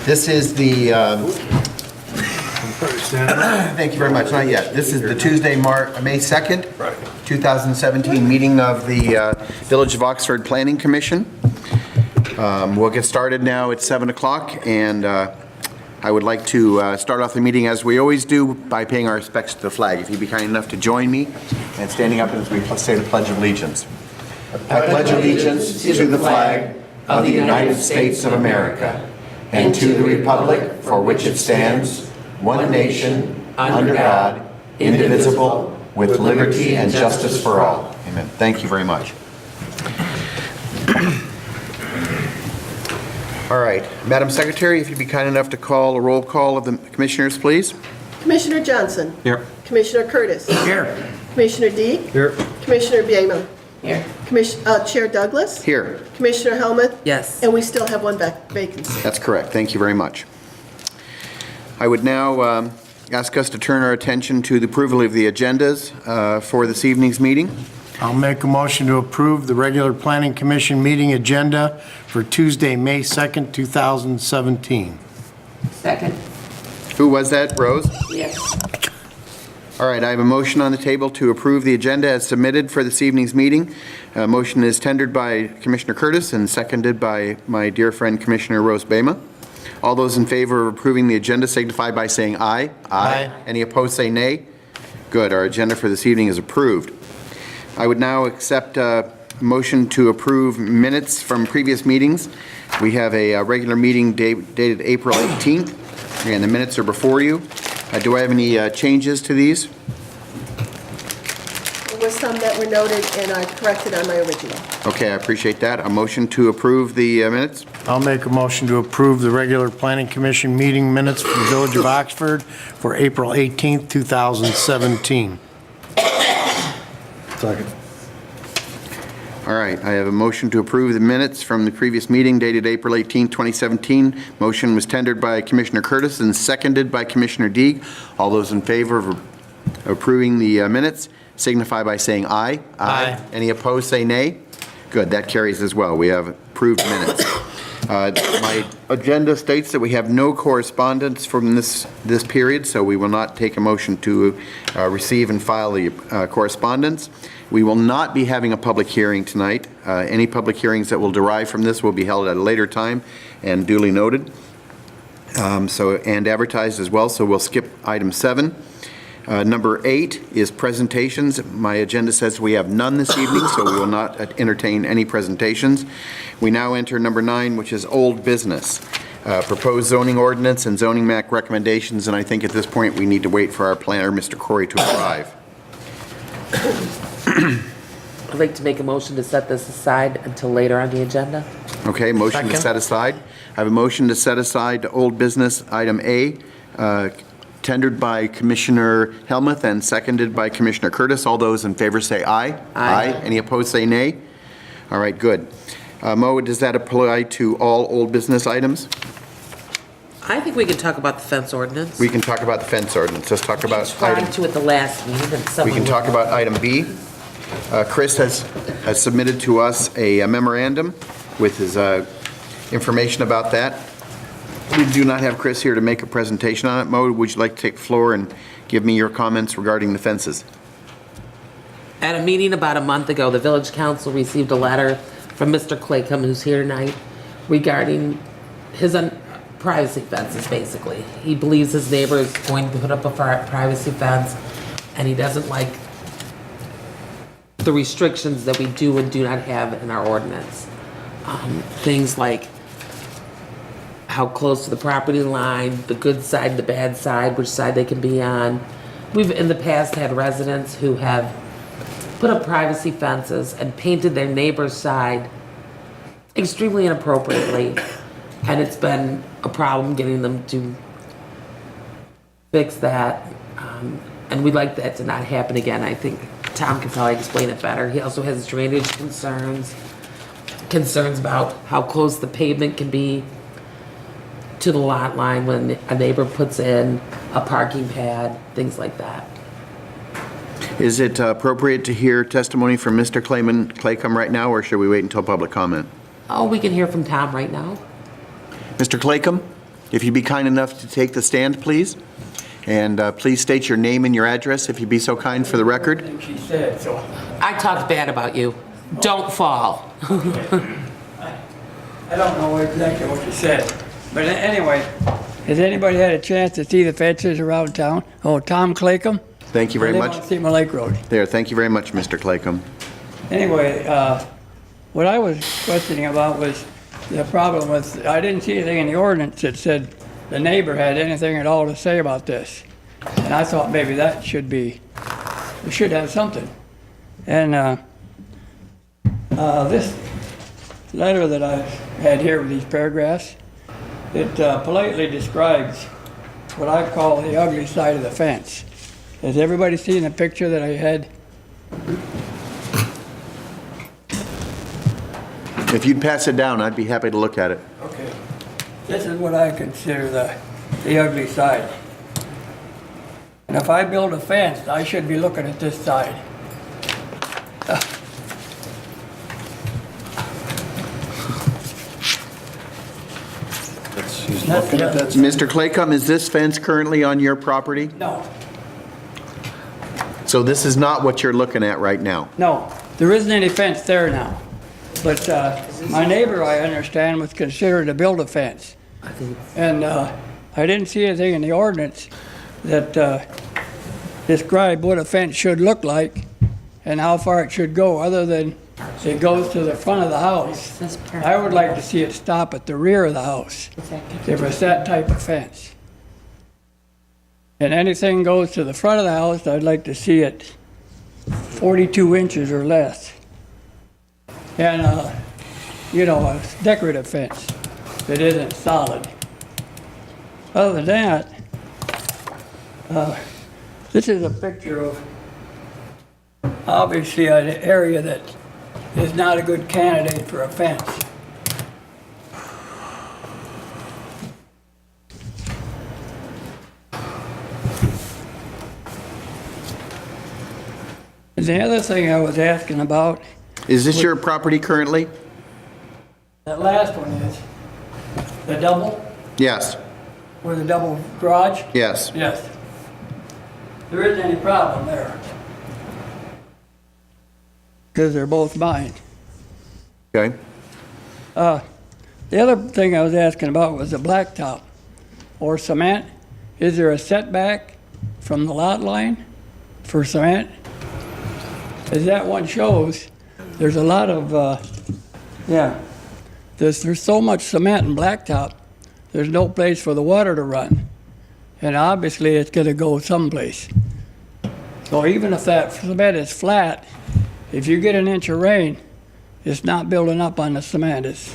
This is the, thank you very much, not yet. This is the Tuesday, May 2nd, 2017 meeting of the Village of Oxford Planning Commission. We'll get started now at 7 o'clock, and I would like to start off the meeting as we always do by paying our respects to the flag. If you'd be kind enough to join me and standing up as we say the Pledge of Allegiance. I pledge allegiance to the flag of the United States of America and to the republic for which it stands, one nation, under God, indivisible, with liberty and justice for all. Amen. Thank you very much. All right. Madam Secretary, if you'd be kind enough to call a roll call of the commissioners, please. Commissioner Johnson. Here. Commissioner Curtis. Here. Commissioner Deeg. Here. Commissioner Biema. Here. Chair Douglas. Here. Commissioner Helmuth. Yes. And we still have one vacancy. That's correct. Thank you very much. I would now ask us to turn our attention to the approval of the agendas for this evening's meeting. I'll make a motion to approve the regular Planning Commission meeting agenda for Tuesday, May 2nd, 2017. Second. Who was that? Rose? Yes. All right, I have a motion on the table to approve the agenda as submitted for this evening's meeting. Motion is tendered by Commissioner Curtis and seconded by my dear friend Commissioner Rose Biema. All those in favor of approving the agenda signify by saying aye. Aye. Any opposed say nay. Good, our agenda for this evening is approved. I would now accept a motion to approve minutes from previous meetings. We have a regular meeting dated April 18th, and the minutes are before you. Do I have any changes to these? There was some that were noted and I corrected on my original. Okay, I appreciate that. A motion to approve the minutes? I'll make a motion to approve the regular Planning Commission meeting minutes for the Village of Oxford for April 18th, 2017. Second. All right, I have a motion to approve the minutes from the previous meeting dated April 18, 2017. Motion was tendered by Commissioner Curtis and seconded by Commissioner Deeg. All those in favor of approving the minutes signify by saying aye. Aye. Any opposed say nay. Good, that carries as well. We have approved minutes. My agenda states that we have no correspondence from this period, so we will not take a motion to receive and file the correspondence. We will not be having a public hearing tonight. Any public hearings that will derive from this will be held at a later time and duly noted, and advertised as well, so we'll skip item 7. Number 8 is presentations. My agenda says we have none this evening, so we will not entertain any presentations. We now enter number 9, which is old business. Proposed zoning ordinance and zoning map recommendations, and I think at this point we need to wait for our planner, Mr. Corey, to arrive. I'd like to make a motion to set this aside until later on the agenda. Okay, motion to Second. set aside. I have a motion to set aside old business item A, tendered by Commissioner Helmuth and seconded by Commissioner Curtis. All those in favor say aye. Aye. Any opposed say nay. All right, good. Mo, does that apply to all old business items? I think we can talk about the fence ordinance. We can talk about the fence ordinance. Let's talk about Tried item. to at the last meeting and We someone. can talk about item B. Chris has submitted to us a memorandum with his information about that. We do not have Chris here to make a presentation on it. Mo, would you like to take the floor and give me your comments regarding the fences? At a meeting about a month ago, the village council received a letter from Mr. Claycomb, who's here tonight, regarding his privacy fences, basically. He believes his neighbor is going to put up a privacy fence, and he doesn't like the restrictions that we do and do not have in our ordinance. Things like how close to the property line, the good side, the bad side, which side they can be on. We've in the past had residents who have put up privacy fences and painted their neighbor's side extremely inappropriately, and it's been a problem getting them to fix that, and we'd like that to not happen again. I think Tom can probably explain it better. He also has drainage concerns about how close the pavement can be to the lot line when a neighbor puts in a parking pad, things like that. Is it appropriate to hear testimony from Mr. Claycomb right now, or should we wait until public comment? Oh, we can hear from Tom right now. Mr. Claycomb? If you'd be kind enough to take the stand, please. And please state your name and your address, if you'd be so kind, for the record. Everything she said, so. I talked bad about you. Don't fall. I don't know exactly what you said, but anyway, has anybody had a chance to see the fences around town? Oh, Tom Claycomb? Thank you very I live much. on Cedar Lake Road. There, thank you very much, Mr. Claycomb. Anyway, what I was questioning about was the problem with, I didn't see anything in the ordinance that said the neighbor had anything at all to say about this. And I thought maybe that should be, we should have something. And this letter that I had here with these paragraphs, it politely describes what I call the ugly side of the fence. Has everybody seen the picture that I had? If you'd pass it down, I'd be happy to look at it. Okay. This is what I consider the ugly side. And if I build a fence, I should be looking at this side. Mr. Claycomb, is this fence currently on your property? No, So this is not what you're looking at right now? no, there isn't any fence there now. But my neighbor, I understand, was considering to build a fence. And I didn't see anything in the ordinance that described what a fence should look like and how far it should go, other than it goes to the front of the house. I would like to see it stop at the rear of the house, if it's that type of fence. And anything goes to the front of the house, I'd like to see it 42 inches or less. And, you know, a decorative fence that isn't solid. Other than that, this is a picture of obviously an area that is not a good candidate for a fence. And the other thing I was asking about, Is this your property currently? that last one is the double, Yes, with the double garage? yes. Yes. There isn't any problem there. Because they're both mine. Okay. The other thing I was asking about was the blacktop or cement. Is there a setback from the lot line for cement? As that one shows, there's a lot of, there's so much cement and blacktop, there's no place for the water to run. And obviously, it's gonna go someplace. So even if that cement is flat, if you get an inch of rain, it's not building up on the cement, it's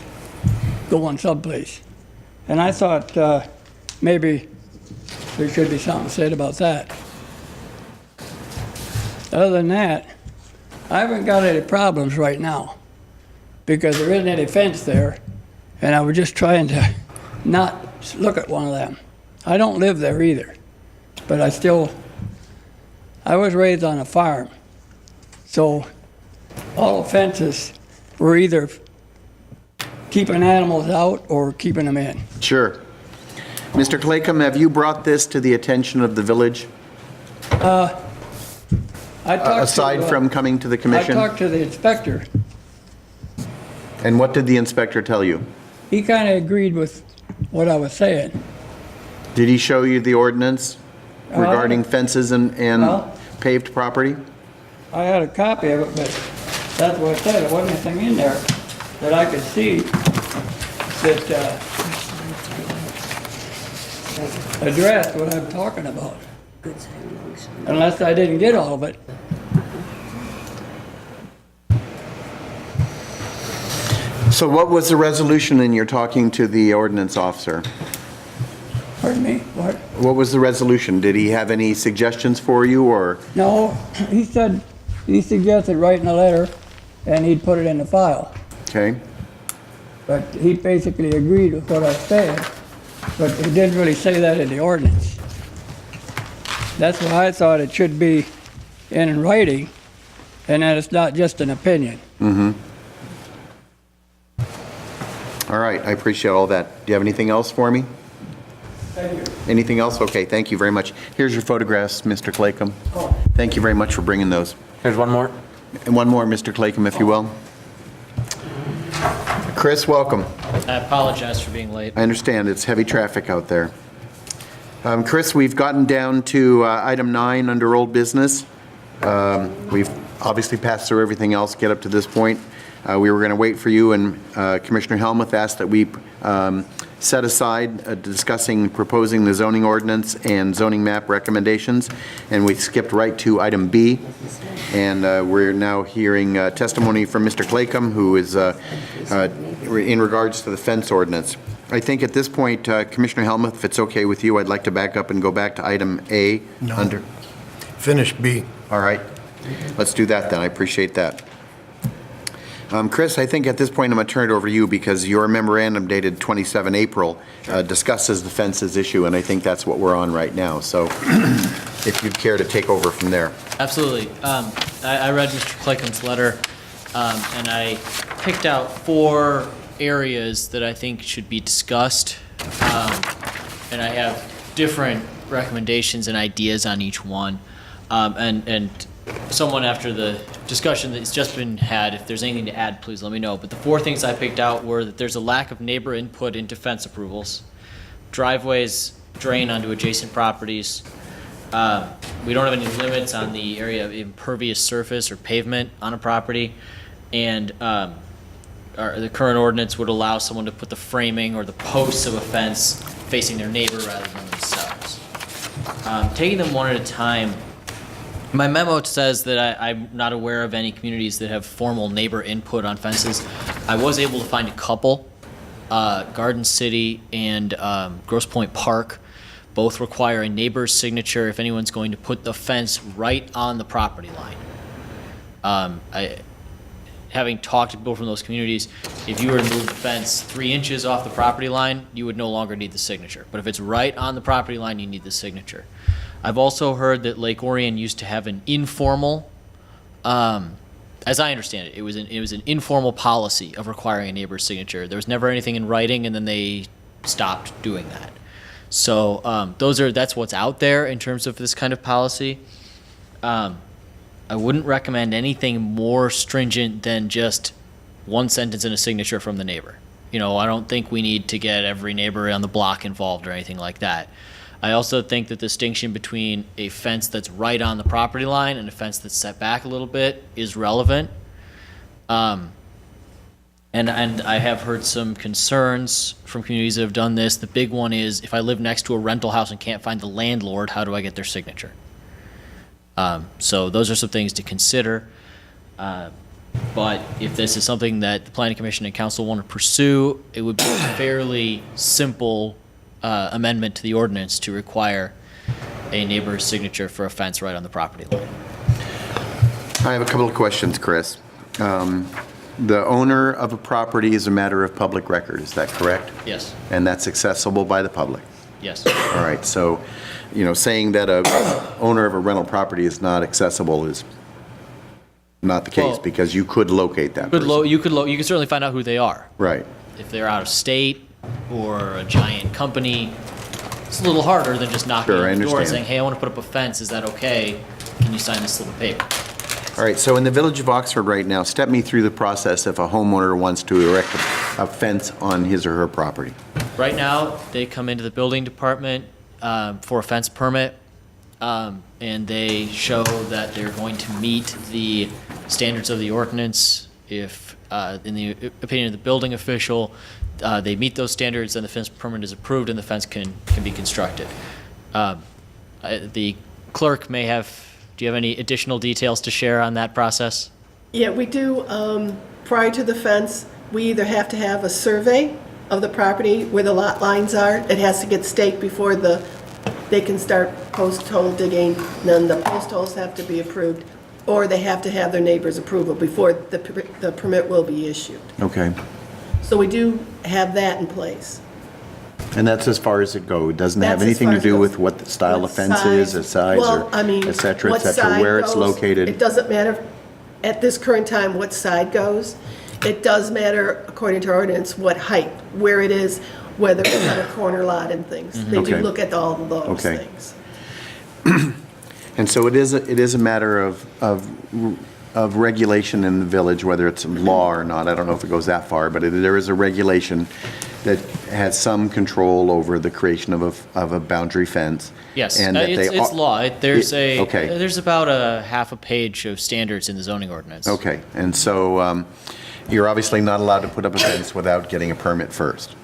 going someplace. And I thought maybe there should be something said about that. Other than that, I haven't got any problems right now because there isn't any fence there, and I was just trying to not look at one of them. I don't live there either, but I was raised on a farm, so all the fences were either keeping animals out or keeping them in. Sure. Mr. Claycomb, have you brought this to the attention of the village, I talked aside to, from coming to the I commission? talked to the inspector. And what did the inspector tell you? He kind of agreed with what I was saying. Did he show you the ordinance regarding fences and Well- paved property? I had a copy of it, but that's what I said. There wasn't anything in there that I could see that addressed what I'm talking about. Unless I didn't get all of it. So what was the resolution in your talking to the ordinance officer? Pardon me? What? What was the resolution? Did he have any suggestions for you, or? No, he suggested writing a letter and he'd put it in the file. Okay, But he basically agreed with what I said, but he didn't really say that in the ordinance. That's why I thought it should be in writing, and that it's not just an opinion. all right, I appreciate all that. Do you have anything else for me? Thank you. Anything else? Okay, thank you very much. Here's your photographs, Mr. Claycomb. Thank you very much for bringing those. There's one more. And one more, Mr. Claycomb, if you will. Chris, welcome. I apologize for being late. I understand it's heavy traffic out there. Chris, we've gotten down to item 9 under old business. We've obviously passed through everything else, get up to this point. We were going to wait for you, and Commissioner Helmuth asked that we set aside discussing proposing the zoning ordinance and zoning map recommendations, and we skipped right to item B. And we're now hearing testimony from Mr. Claycomb, who is in regards to the fence ordinance. I think at this point, Commissioner Helmuth, if it's okay with you, I'd like to back up and go back to item A. No. Under. Finish B. All right. Let's do that then. I appreciate that. Chris, I think at this point I'm going to turn it over to you because your memorandum dated 27 April discusses the fences issue, and I think that's what we're on right now. So if you'd care to take over from there. Absolutely. I read Mr. Claycomb's letter, and I picked out 4 areas that I think should be discussed. And I have different recommendations and ideas on each one. And someone after the discussion that's just been had, if there's anything to add, please let me know. But the 4 things I picked out were that there's a lack of neighbor input into fence approvals, driveways drain onto adjacent properties, we don't have any limits on the area of impervious surface or pavement on a property, and the current ordinance would allow someone to put the framing or the posts of a fence facing their neighbor rather than themselves. Taking them one at a time, my memo says that I'm not aware of any communities that have formal neighbor input on fences. I was able to find a couple, Garden City and Grosse Pointe Park. Both require a neighbor's signature if anyone's going to put the fence right on the property line. Having talked to people from those communities, if you were to move the fence 3 inches off the property line, you would no longer need the signature. But if it's right on the property line, you need the signature. I've also heard that Lake Orion used to have an informal, as I understand it, it was an informal policy of requiring a neighbor's signature. There was never anything in writing, and then they stopped doing that. So that's what's out there in terms of this kind of policy. I wouldn't recommend anything more stringent than just one sentence and a signature from the neighbor. You know, I don't think we need to get every neighbor on the block involved or anything like that. I also think the distinction between a fence that's right on the property line and a fence that's set back a little bit is relevant. And I have heard some concerns from communities that have done this. The big one is, if I live next to a rental house and can't find the landlord, how do I get their signature? So those are some things to consider. But if this is something that the Planning Commission and Council want to pursue, it would be a fairly simple amendment to the ordinance to require a neighbor's signature for a fence right on the property line. I have a couple of questions, Chris. The owner of a property is a matter of public record, is that correct? Yes. And that's accessible by the public? Yes. All right, so, saying that a owner of a rental property is not accessible is not the case, Well, because you could locate that person. You could certainly find out who they are. Right. If they're out of state or a giant company, it's a little harder than just knocking Sure, I on the door and understand. saying, hey, I want to put up a fence, is that okay? Can you sign this slip of paper? All right, so in the Village of Oxford right now, step me through the process if a homeowner wants to erect a fence on his or her property. Right now, they come into the building department for a fence permit, and they show that they're going to meet the standards of the ordinance. If, in the opinion of the building official, they meet those standards, then the fence permit is approved and the fence can be constructed. The clerk may have, do you have any additional details to share on that process? Yeah, we do, prior to the fence, we either have to have a survey of the property where the lot lines are. It has to get staked before they can start post hole digging. Then the post holes have to be approved, or they have to have their neighbor's approval before the permit will be issued. Okay. So we do have that in place. And that's as far as it goes? It doesn't have That's as anything far to as do it with goes. what the style of What fence is, a size, Well, or I mean, et cetera, what side where it's goes. located? It doesn't matter at this current time what side goes. it does matter, according to our ordinance, what height, where it is, whether it's on a corner lot and things. They do Okay. look at all of those Okay. things. And so it is a matter of regulation in the village, whether it's law or not. I don't know if it goes that far, but there is a regulation that has some control over the creation of a boundary fence. Yes, And that they it's are- law. Okay. There's about a half a page of standards in the zoning ordinance. Okay, and so you're obviously not allowed to put up a fence without getting a permit first.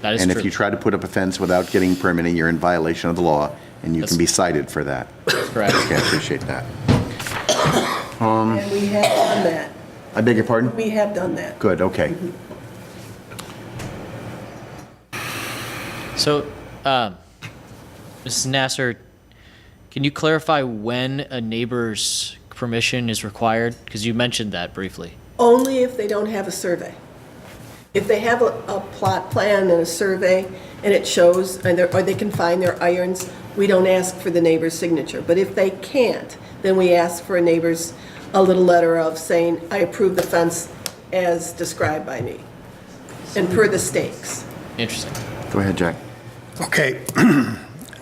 That is And true. if you try to put up a fence without getting permitting, you're in violation of the law, and you can That's- be cited for that. Correct. Okay, I appreciate that. And we have done that. I beg your pardon? We have done that. Good, okay. So, Mrs. Nasser, can you clarify when a neighbor's permission is required? Because you mentioned that briefly. Only if they don't have a survey. If they have a plot plan and a survey, and it shows, or they can find their irons, we don't ask for the neighbor's signature. But if they can't, then we ask for a little letter of saying, I approve the fence as described by me, and per the stakes. Interesting. Go ahead, Jack. Okay,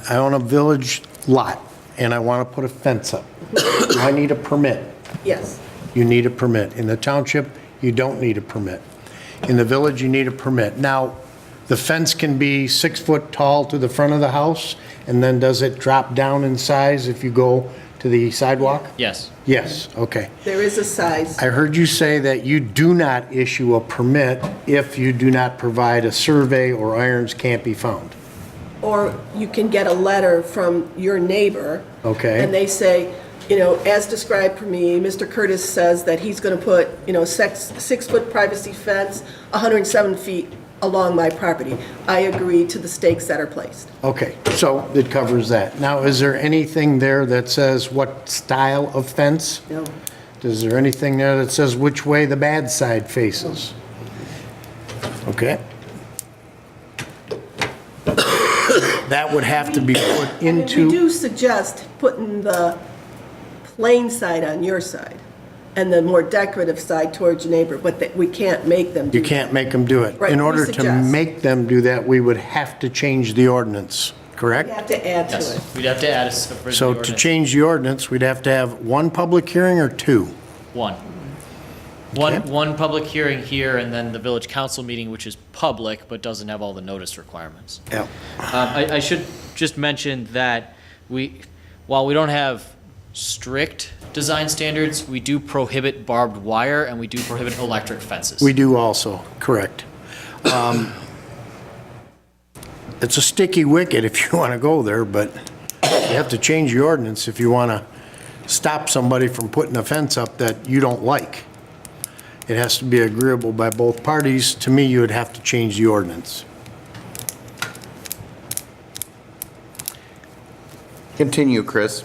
I own a village lot, and I want to put a fence up. I need a permit. Yes. You need a permit. In the township, you don't need a permit. In the village, you need a permit. Now, the fence can be 6 foot tall to the front of the house, and then does it drop down in size if you go to the sidewalk? Yes. Yes, okay. There is a size. I heard you say that you do not issue a permit if you do not provide a survey or irons can't be found. Or you can get a letter from your neighbor. Okay. And they say, as described for me, Mr. Curtis says that he's going to put, 6-foot privacy fence, 107 feet along my property. I agree to the stakes that are placed. Okay, so it covers that. Now, is there anything there that says what style of fence? No. Is there anything there that says which way the bad side faces? Okay. That would have to be put We into, do suggest putting the plain side on your side and the more decorative side towards your neighbor, but that we can't make them do you can't make them do it. Right, In we order to suggest. make them do that, we would have to change the ordinance, We correct? have to add to Yes. it. We'd have to add a provision So to the to ordinance. change the ordinance, we'd have to have one public hearing or two? One. Okay. One public hearing here, and then the village council meeting, which is public, but doesn't have all the notice requirements. Yeah. I should just mention that while we don't have strict design standards, we do prohibit barbed wire, and we do prohibit electric fences. We do also, correct. It's a sticky wicket if you want to go there, but you have to change the ordinance if you want to stop somebody from putting a fence up that you don't like. It has to be agreeable by both parties. To me, you would have to change the ordinance. Continue, Chris.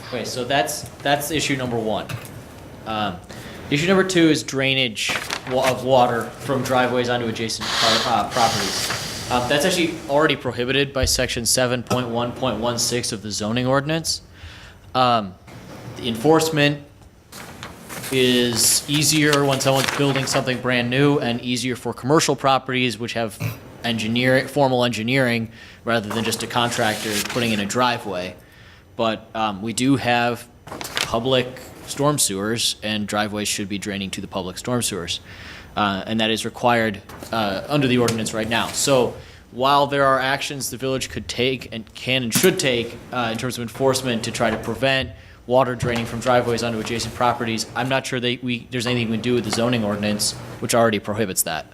Okay, so that's issue number one. Issue number two is drainage of water from driveways onto adjacent properties. That's actually already prohibited by section 7.1.16 of the zoning ordinance. The enforcement is easier when someone's building something brand new and easier for commercial properties which have formal engineering rather than just a contractor putting in a driveway. But we do have public storm sewers, and driveways should be draining to the public storm sewers. And that is required under the ordinance right now. So while there are actions the village could take and can and should take in terms of enforcement to try to prevent water draining from driveways onto adjacent properties, I'm not sure there's anything we can do with the zoning ordinance, which already prohibits that.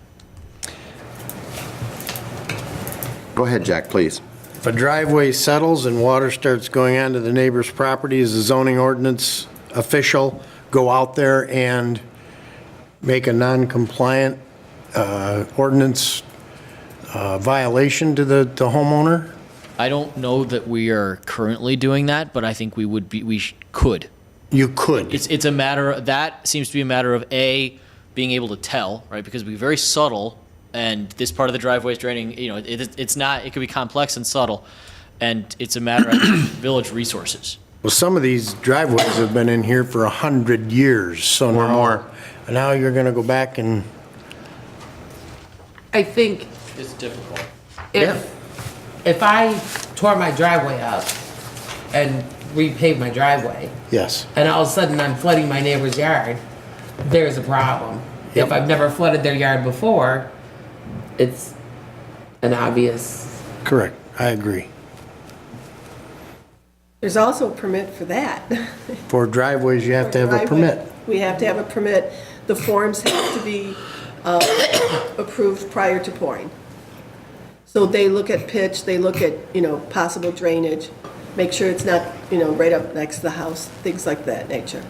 Go ahead, Jack, please. If a driveway settles and water starts going onto the neighbor's property, is the zoning ordinance official go out there and make a non-compliant ordinance violation to the homeowner? I don't know that we are currently doing that, but I think could. You could. It's a matter, that seems to be a matter of being able to tell, right? Because we're very subtle, and this part of the driveway is draining, it's not, it could be complex and subtle, and it's a matter of village resources. Well, some of these driveways have been in here for 100 years, so Or now more. And now you're gonna go back and, I think It's difficult. if I tore my driveway up and repaved my driveway, yes, and all of a sudden I'm flooding my neighbor's yard, there's a problem. Yep. If I've never flooded their yard before, it's an obvious. correct, I agree. There's also a permit for that. For driveways, you have to have a Driveway. permit. We have to have a permit. The forms have to be approved prior to pouring. So they look at pitch, they look at, possible drainage, make sure it's not, right up next to the house, things like that nature.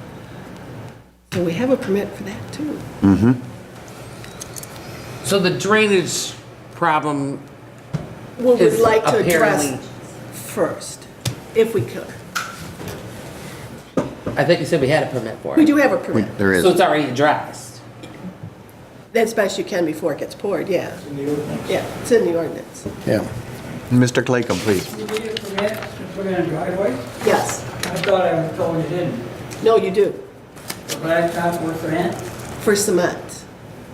So we have a permit for that too. So the drainage problem, We would Is like to address apparently- first, if we could. I think you said we had a permit for it. We do have a permit. There is. So it's already addressed. As best you can before it gets poured, yeah. Yeah, it's in the ordinance. Yeah. Mr. Claycomb, please. You need a permit to put in a driveway? Yes. I thought I was told you didn't. No, you do. For blacktop or cement? For cement,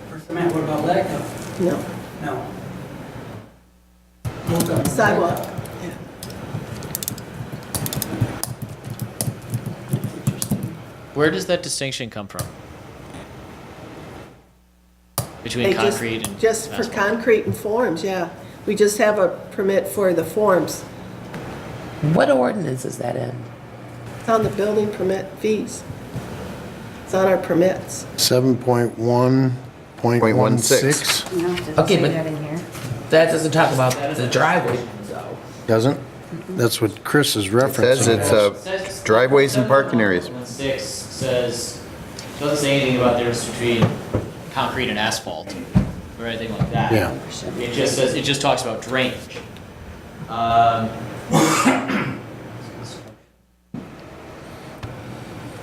For cement, what about blacktop? no. No. Both of them. Sidewalk, yeah. Where does that distinction come from? Between They just- concrete and Just for asphalt? concrete and forms, yeah. We just have a permit for the forms. What ordinance is that in? It's on the building permit fees. It's on our permits. 7.1.16, No, does it Okay, say but- that in here? That doesn't talk about the driveway though. doesn't? That's what Chris is referencing. Says it's driveways and parking areas. 7.1.6 says, doesn't say anything about the difference between concrete and asphalt or anything like that. Yeah. It just says, it just talks about drainage.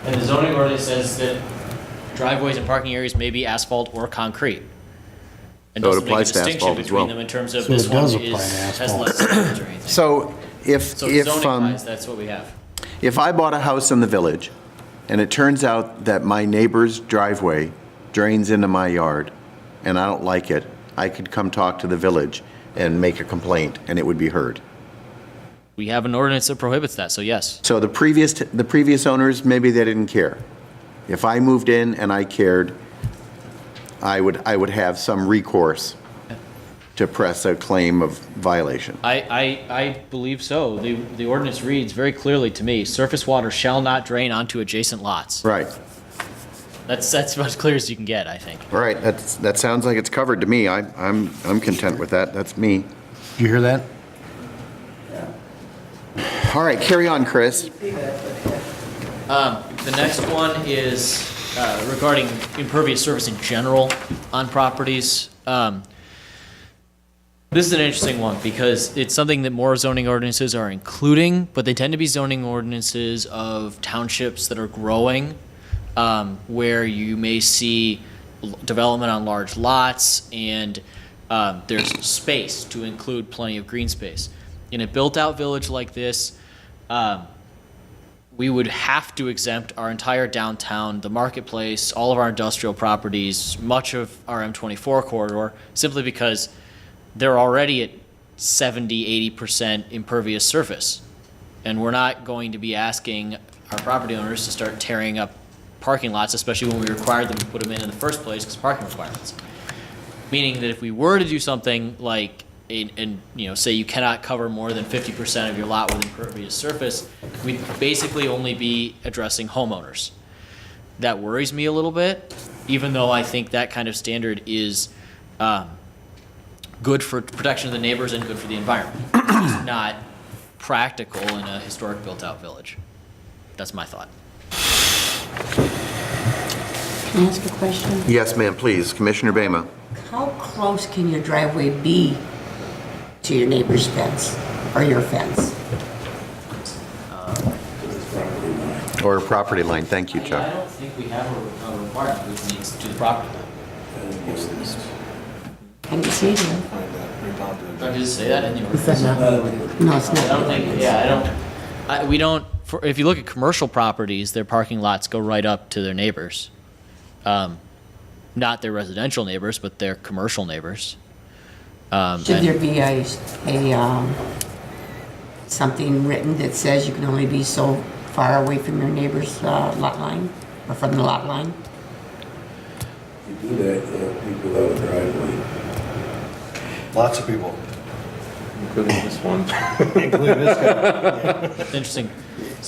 And the zoning ordinance says that driveways and parking areas may be asphalt or concrete. And So it doesn't make a applies to distinction asphalt as between well. them in terms of So it this one does is, apply to has asphalt. less standards or anything. So if, So if, zoning wise, that's what we have. if I bought a house in the village, and it turns out that my neighbor's driveway drains into my yard, and I don't like it, I could come talk to the village and make a complaint, and it would be heard. We have an ordinance that prohibits that, so yes. So the previous owners, maybe they didn't care. If I moved in and I cared, I would have some recourse to press a claim of violation. I believe so. The ordinance reads very clearly to me, surface water shall not drain onto adjacent lots. Right, That's about as clear as you can get, I think. all right, that sounds like it's covered to me. I'm content with that, that's me. Did you hear that? All right, carry on, Chris. The next one is regarding impervious surface in general on properties. This is an interesting one because it's something that more zoning ordinances are including, but they tend to be zoning ordinances of townships that are growing, where you may see development on large lots and there's space to include plenty of green space. In a built-out village like this, we would have to exempt our entire downtown, the marketplace, all of our industrial properties, much of our M24 corridor, simply because they're already at 70, 80% impervious surface. And we're not going to be asking our property owners to start tearing up parking lots, especially when we required them to put them in the first place because parking requirements. Meaning that if we were to do something like, say you cannot cover more than 50% of your lot with impervious surface, we'd basically only be addressing homeowners. That worries me a little bit, even though I think that kind of standard is good for protection of the neighbors and good for the environment. It's not practical in a historic built-out village. That's my thought. Can I ask a question? Yes, ma'am, please, Commissioner Bama. How close can your driveway be to your neighbor's fence or your fence? Or property line, thank you, I Chuck. don't think we have a requirement which means to the property line. Can you see it here? Does it say that in the Is that ordinance? not? No, it's I don't not. think, we don't, if you look at commercial properties, their parking lots go right up to their neighbors. not their residential neighbors, but their commercial neighbors. Should there be something written that says you can only be so far away from your neighbor's lot line, or from the lot line? You do that, you have people without a driveway. Lots of people. Including this one. Including this guy. It's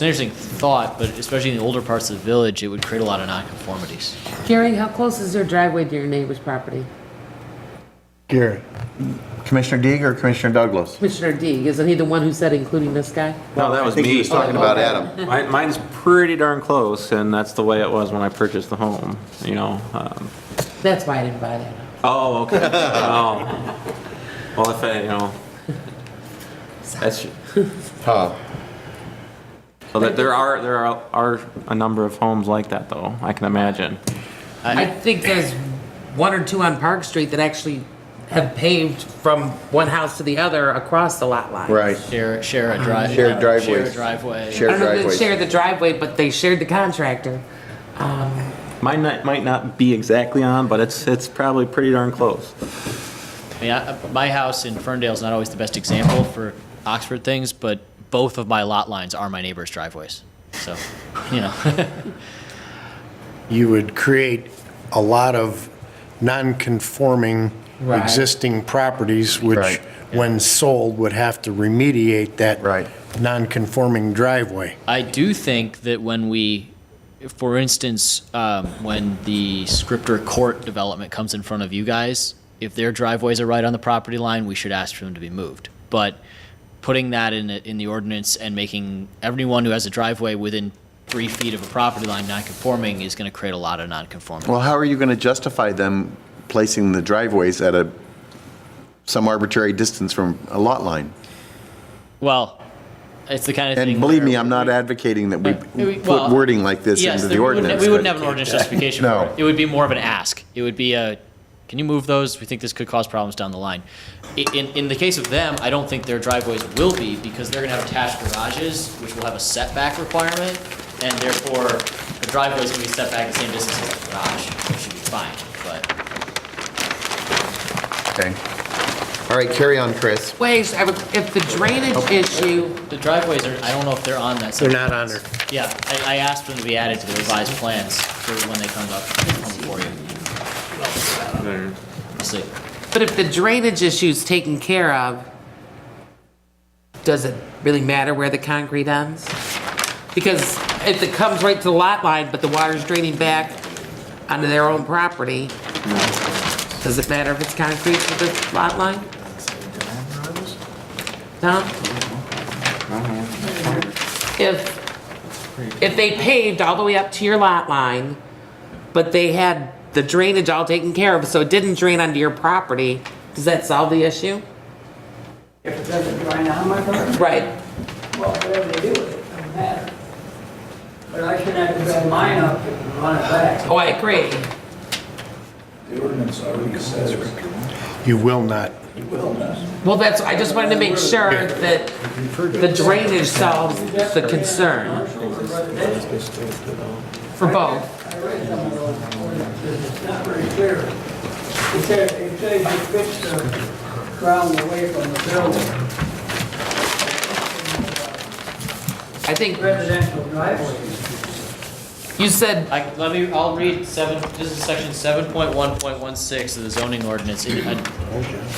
an interesting thought, but especially in the older parts of the village, it would create a lot of nonconformities. Gary, how close is your driveway to your neighbor's property? Garrett. Commissioner Deeg or Commissioner Douglas? Commissioner Deeg, isn't he the one who said including this guy? No, that I was think he me. was talking about Adam. Mine's pretty darn close, and that's the way it was when I purchased the home, you know. That's why I didn't buy that. Oh, okay. Oh. Well, if I, you know, that's, Huh. so that there are a number of homes like that, though, I can imagine. I think there's one or two on Park Street that actually have paved from one house to the other across the lot line. Right. Share a Shared driveway. driveways. Share a driveway. I Shared don't know if they driveways. shared the driveway, but they shared the contractor. Mine might not be exactly on, but it's probably pretty darn close. I mean, my house in Ferndale is not always the best example for Oxford things, but both of my lot lines are my neighbor's driveways. So, you know. You would create a lot of non-conforming Right. existing properties, which, Right. when sold, would have to remediate that Right. non-conforming driveway. I do think that when we, for instance, when the Scripter Court development comes in front of you guys, if their driveways are right on the property line, we should ask for them to be moved. But putting that in the ordinance and making everyone who has a driveway within 3 feet of a property line non-conforming is going to create a lot of non-conformity. Well, how are you going to justify them placing the driveways at some arbitrary distance from a lot line? Well, it's the kind of thing. And believe me, where- I'm not advocating that we Well, put wording like this yes, into there- the ordinance. We wouldn't but- have an ordinance justification No. for it. It would be more of an ask. It would be a, can you move those? We think this could cause problems down the line. In the case of them, I don't think their driveways will be, because they're gonna have attached garages, which will have a setback requirement, and therefore, the driveway's gonna be set back the same distance as the garage, which should be fine, but. Okay. All right, carry on, Chris. Wait, if the drainage issue, The driveways are, I don't know if they're on that. They're not on there. Yeah, I asked for them to be added to the revised plans for when they come before you. We'll see. but if the drainage issue's taken care of, does it really matter where the concrete ends? Because if it comes right to the lot line, but the water's draining back onto their own property, does it matter if it's concrete to the lot line? Tom? If they paved all the way up to your lot line, but they had the drainage all taken care of, so it didn't drain onto your property, does that solve the issue? If it doesn't drain on my property, Right. well, whatever they do with it, doesn't matter. But I shouldn't have to drive mine up and run it back. Oh, I agree. The ordinance already says You will not. you will not. Well, that's, I just wanted to make sure that the drainage solves the concern for both. I read some of those ordinances, it's not very clear. It says you fix the ground away from the building. I think Residential driveways. you said, I'll read this is section 7.1.16 of the zoning ordinance.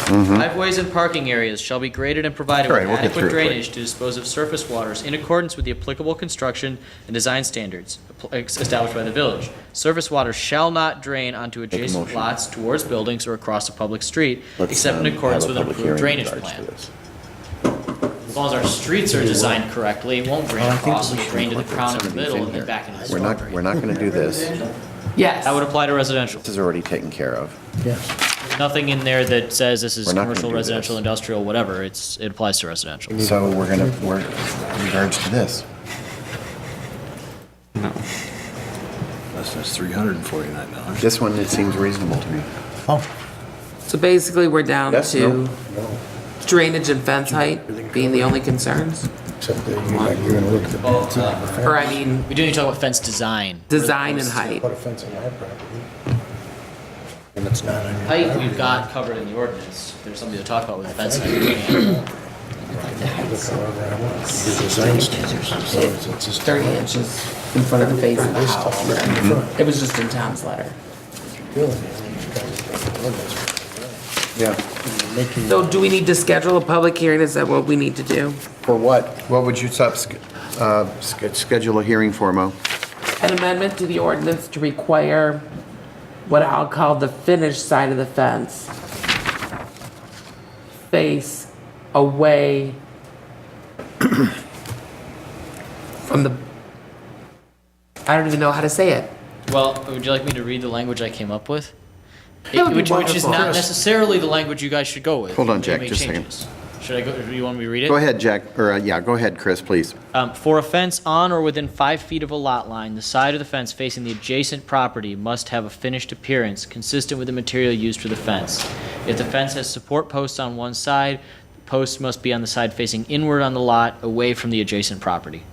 Driveways and parking areas shall be graded and provided All with right, we'll get adequate through it quick. drainage to dispose of surface waters in accordance with the applicable construction and design standards established by the village. Surface waters shall not drain onto adjacent motion. lots towards buildings or across a public street, Let's, except in have accordance a with an public approved hearing in drainage regards to plan. this. As long as our streets are designed correctly, it won't drain across, it'll drain to the crown in the middle and then back into the We're storm not, drain. we're not going to do this. yes. That would apply to residential. This is already taken care of. Nothing in there that says this is We're not gonna commercial, do residential, this. industrial, whatever. It applies to residential. So we're in regards to this. That's $349. This one, it seems reasonable to me. Oh, So basically, we're down Yes, to no. drainage and fence height being the only concerns? except that you're gonna look at the bids. Or I mean, We do need to talk about fence design. design and height. Put a fence on my property. And it's not on your Height property. we've got covered in the ordinance. There's something to talk about with fencing. Look however I want. The design standards. So it's just 30 inches in front of the face of the house. It was just in Tom's letter. Yeah. So do we need to schedule a public hearing? Is that what we need to do? For what? What would you schedule a hearing for, Mo? An amendment to the ordinance to require what I'll call the finished side of the fence face away from the, I don't even know how to say it. Well, would you like me to read the language I came up with? That would be Which is wonderful. not necessarily the language you guys should go with. Hold on, You Jack, make just a second. changes. Should I go, do you want me to read it? Go ahead, Jack, or, yeah, go ahead, Chris, please. For a fence on or within 5 feet of a lot line, the side of the fence facing the adjacent property must have a finished appearance consistent with the material used for the fence. If the fence has support posts on one side, the posts must be on the side facing inward on the lot, away from the adjacent property.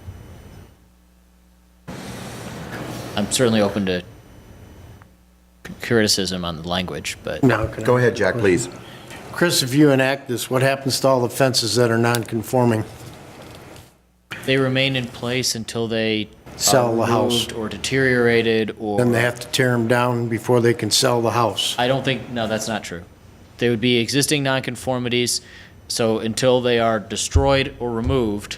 I'm certainly open to criticism on the language, but Now, can I- Go ahead, Jack, please. Chris, if you enact this, what happens to all the fences that are non-conforming? they remain in place until they Sell the are house. removed or deteriorated or. Then they have to tear them down before they can sell the house. I don't think, no, that's not true. They would be existing nonconformities, so until they are destroyed or removed,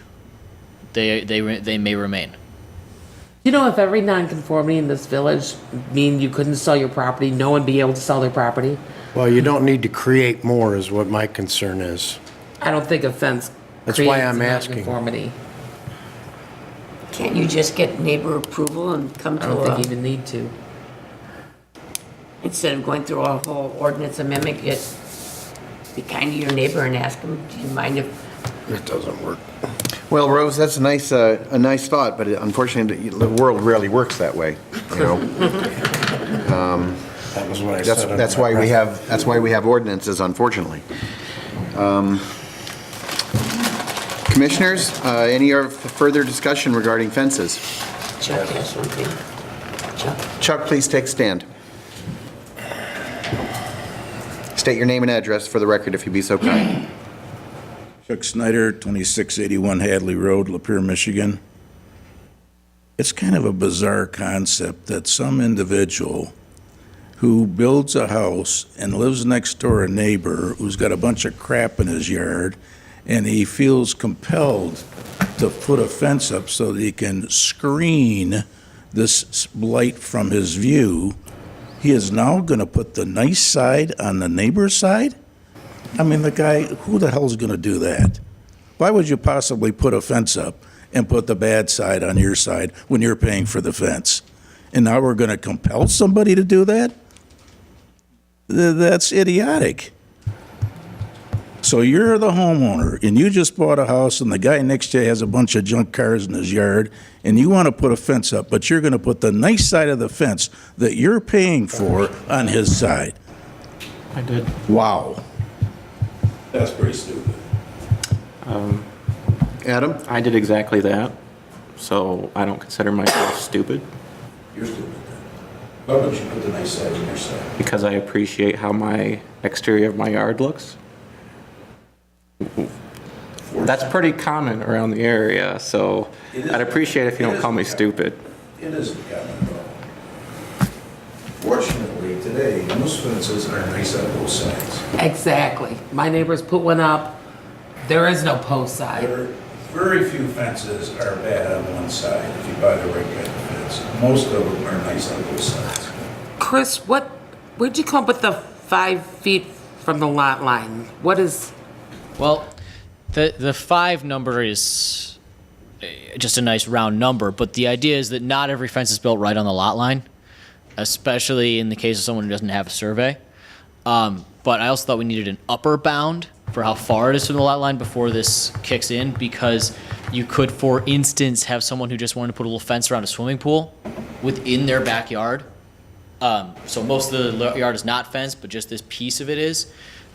they may remain. You know, if every nonconformity in this village mean you couldn't sell your property, no one be able to sell their property, Well, you don't need to create more is what my concern is. I don't think a fence That's creates why a I'm asking. nonconformity. Can't you just get neighbor approval and come I don't to think you a, even need to. instead of going through a whole ordinance amendment, just be kind to your neighbor and ask him, do you mind if, It doesn't work. Well, Rose, that's a nice thought, but unfortunately, the world rarely works that way, you know? That was what I said. That's why we have ordinances, unfortunately. Commissioners, any further discussion regarding fences? Chuck has something? Chuck? Chuck, please take stand. State your name and address for the record, if you'd be so kind. Chuck Snyder, 2681 Hadley Road, Lapeer, Michigan. It's kind of a bizarre concept that some individual who builds a house and lives next door a neighbor who's got a bunch of crap in his yard, and he feels compelled to put a fence up so that he can screen this blight from his view, he is now going to put the nice side on the neighbor's side? I mean, the guy, who the hell's going to do that? Why would you possibly put a fence up and put the bad side on your side when you're paying for the fence? And now we're going to compel somebody to do that? That's idiotic. So you're the homeowner, and you just bought a house, and the guy next to you has a bunch of junk cars in his yard, and you want to put a fence up, but you're going to put the nice side of the fence that you're paying for on his side. I did. Wow. That's pretty stupid. Adam? I did exactly that, so I don't consider myself stupid You're stupid then. Why would you put the nice side on your side? because I appreciate how my exterior of my yard looks. That's pretty common around the area, so I'd appreciate if you don't call me stupid. It isn't common at all. Fortunately, today, most fences are nice on both sides. Exactly. My neighbors put one up. There is no post side. There are very few fences are bad on one side if you buy the right kind of fence. Most of them are nice on both sides. Chris, where'd you come up with the 5 feet from the lot line? What is, Well, the 5 number is just a nice round number, but the idea is that not every fence is built right on the lot line, especially in the case of someone who doesn't have a survey. But I also thought we needed an upper bound for how far it is from the lot line before this kicks in, because you could, for instance, have someone who just wanted to put a little fence around a swimming pool within their backyard. So most of the yard is not fenced, but just this piece of it is.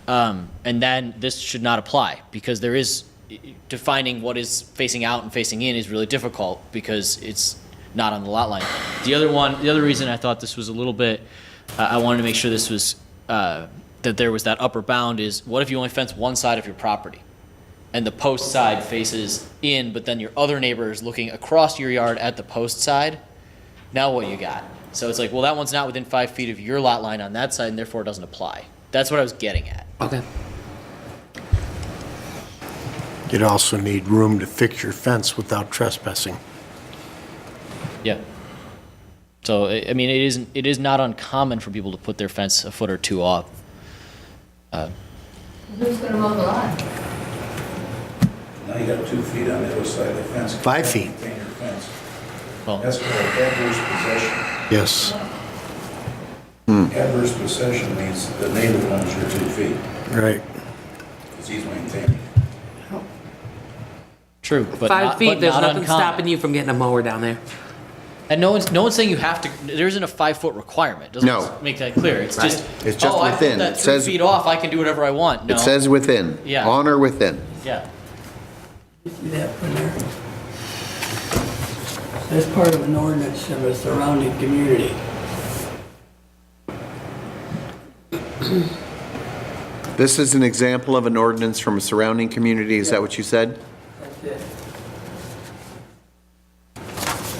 And then this should not apply, because there is, defining what is facing out and facing in is really difficult because it's not on the lot line. The other reason I thought this was a little bit, I wanted to make sure this was that there was that upper bound is, what if you only fence one side of your property? And the post side faces in, but then your other neighbor is looking across your yard at the post side? Now what you got? So it's like, well, that one's not within 5 feet of your lot line on that side, and therefore it doesn't apply. That's what I was getting at. Okay. You'd also need room to fix your fence without trespassing. Yeah. So, I mean, it is not uncommon for people to put their fence a foot or two off. Who's gonna mow the lawn? Now you got 2 feet on the other side of the fence. 5 feet. Maintain your fence. Well, That's called adverse possession. Yes, Adverse possession means the neighbor owns your 2 feet, right. because he's maintaining. true, but 5 not, feet, but there's not nothing uncommon. stopping you from getting a mower down there. And no one's saying you have to. There isn't a 5 foot requirement. Doesn't No. make that clear. It's Right. just. It's just oh, I within. put that It 3 says- feet off. I can do whatever I want. No. It says within. Yeah. On or within. Yeah. See that one there? That's part of an ordinance of a surrounding community. This is an example of an ordinance from a surrounding community, is that what you said? That's it.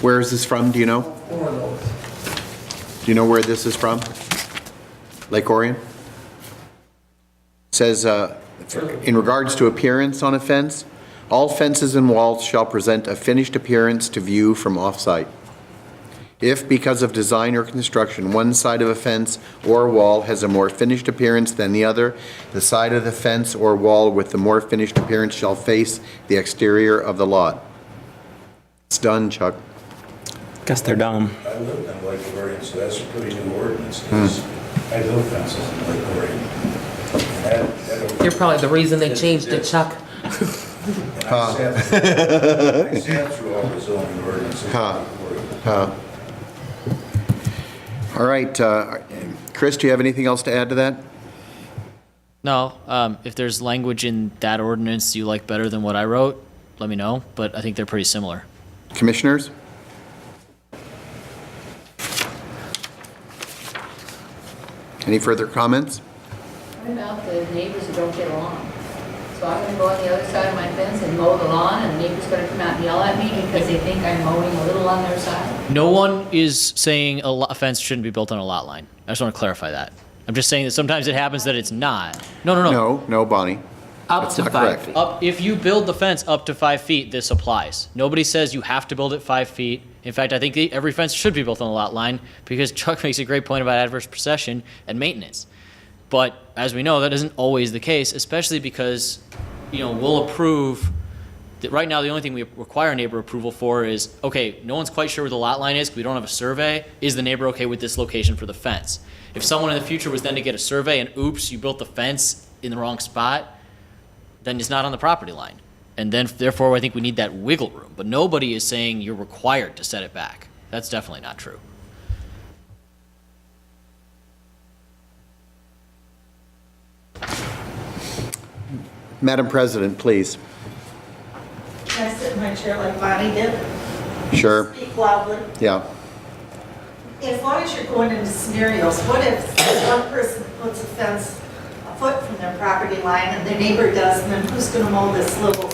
Where is this from, do you know? 4 of those. Do you know where this is from? Lake Orion? Says, in regards to appearance on a fence, all fences and walls shall present a finished appearance to view from off-site. If, because of design or construction, one side of a fence or wall has a more finished appearance than the other, the side of the fence or wall with the more finished appearance shall face the exterior of the lot. It's done, Chuck. Guess they're dumb. I lived in Lake Orion, so that's a pretty new ordinance, because I built fences in Lake Orion. You're probably the reason they changed it, Chuck. I sat through all the zoning ordinances in Huh. Lake Orion. All right, Chris, do you have anything else to add to that? No. If there's language in that ordinance you like better than what I wrote, let me know. But I think they're pretty similar. Commissioners? Any further comments? What about the neighbors who don't get along? So I'm gonna go on the other side of my fence and mow the lawn, and the neighbor's gonna come out and yell at me because they think I'm mowing a little on their side? No one is saying a fence shouldn't be built on a lot line. I just want to clarify that. I'm just saying that sometimes it happens that it's not. No. No, Bonnie. Up That's to not 5 correct. feet. If you build the fence up to 5 feet, this applies. Nobody says you have to build it 5 feet. In fact, I think every fence should be built on a lot line because Chuck makes a great point about adverse possession and maintenance. But as we know, that isn't always the case, especially because, we'll approve. Right now, the only thing we require neighbor approval for is, okay, no one's quite sure where the lot line is, we don't have a survey. Is the neighbor okay with this location for the fence? If someone in the future was then to get a survey and oops, you built the fence in the wrong spot, then it's not on the property line. And then, therefore, I think we need that wiggle room. But nobody is saying you're required to set it back. That's definitely not true. Madam President, please. Can I sit in my chair like Bonnie did? Sure. Speak loudly. Yeah. As long as you're going into scenarios, what if one person puts a fence a foot from their property line and their neighbor does, and then who's gonna mow this little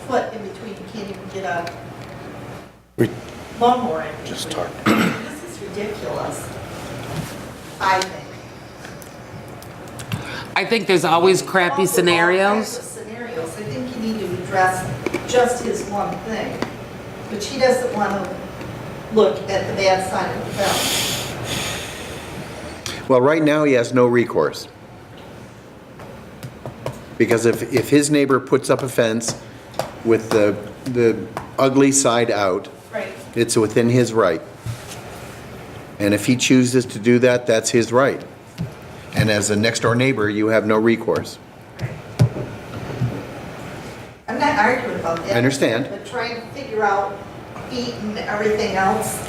foot in between? You can't even get a lawnmower in between. Just talk. This is ridiculous, I think. I think there's always crappy All scenarios. kinds of scenarios. I think you need to address just his one thing, but she doesn't want to look at the bad side of the fence. Well, right now, he has no recourse. Because if his neighbor puts up a fence with the ugly side out, Right. it's within his right. And if he chooses to do that, that's his right. And as a next-door neighbor, you have no recourse. I'm not arguing about that. I understand. But trying to figure out feet and everything else,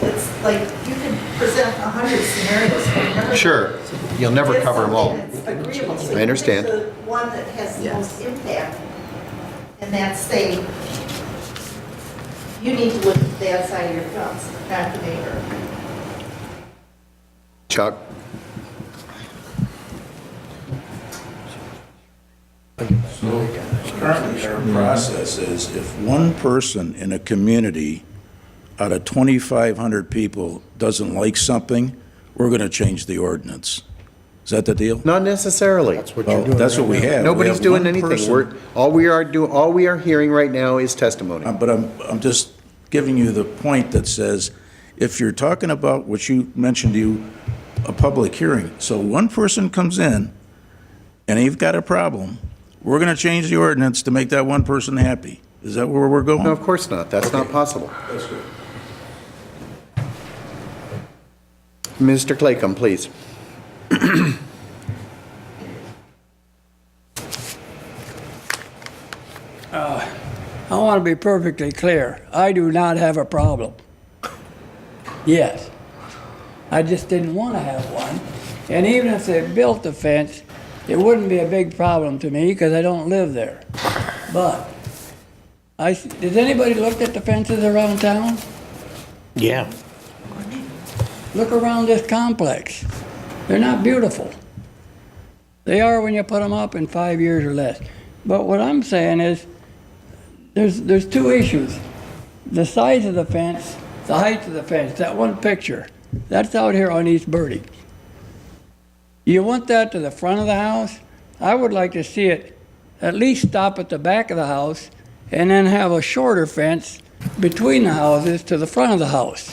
it's like, you can present 100 scenarios. but you're never Sure, you'll never get cover them all. something that's agreeable. So I understand. you pick the one that has the Yes. most impact, and that's say, you need to look at the bad side of your fence, not the neighbor. Chuck? Currently, our process is if one person in a community out of 2,500 people doesn't like something, we're going to change the ordinance. Is that the deal? Not necessarily. That's what Well, you're doing. that's what we right now. have. Nobody's We doing have one anything. person- All we are hearing right now is testimony. But I'm just giving you the point that says, if you're talking about what you mentioned a public hearing, so one person comes in and you've got a problem, we're going to change the ordinance to make that one person happy. Is that where we're going? No, of course not. That's not possible. That's good. Mr. Claycomb, please. I want to be perfectly clear. I do not have a problem. Yes. I just didn't want to have one. And even if they built the fence, it wouldn't be a big problem to me because I don't live there. But, has anybody looked at the fences around town? Yeah. Look around this complex. They're not beautiful. They are when you put them up in 5 years or less. But what I'm saying is, there's two issues. The size of the fence, the height of the fence, that one picture, that's out here on East Birdie. You want that to the front of the house? I would like to see it at least stop at the back of the house and then have a shorter fence between the houses to the front of the house.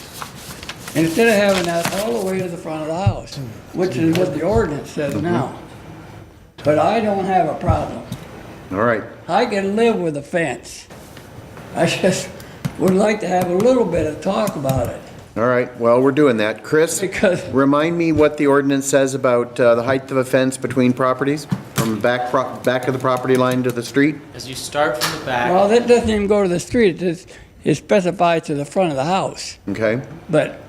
Instead of having that all the way to the front of the house, which is what the ordinance says now. But I don't have a problem. All right. I can live with a fence. I just would like to have a little bit of talk about it. All right. Well, we're doing that. Chris, Because- remind me what the ordinance says about the height of a fence between properties, from the back of the property line to the street? As you start from the back, Well, that doesn't even go to the street, it specifies to the front of the house. Okay? But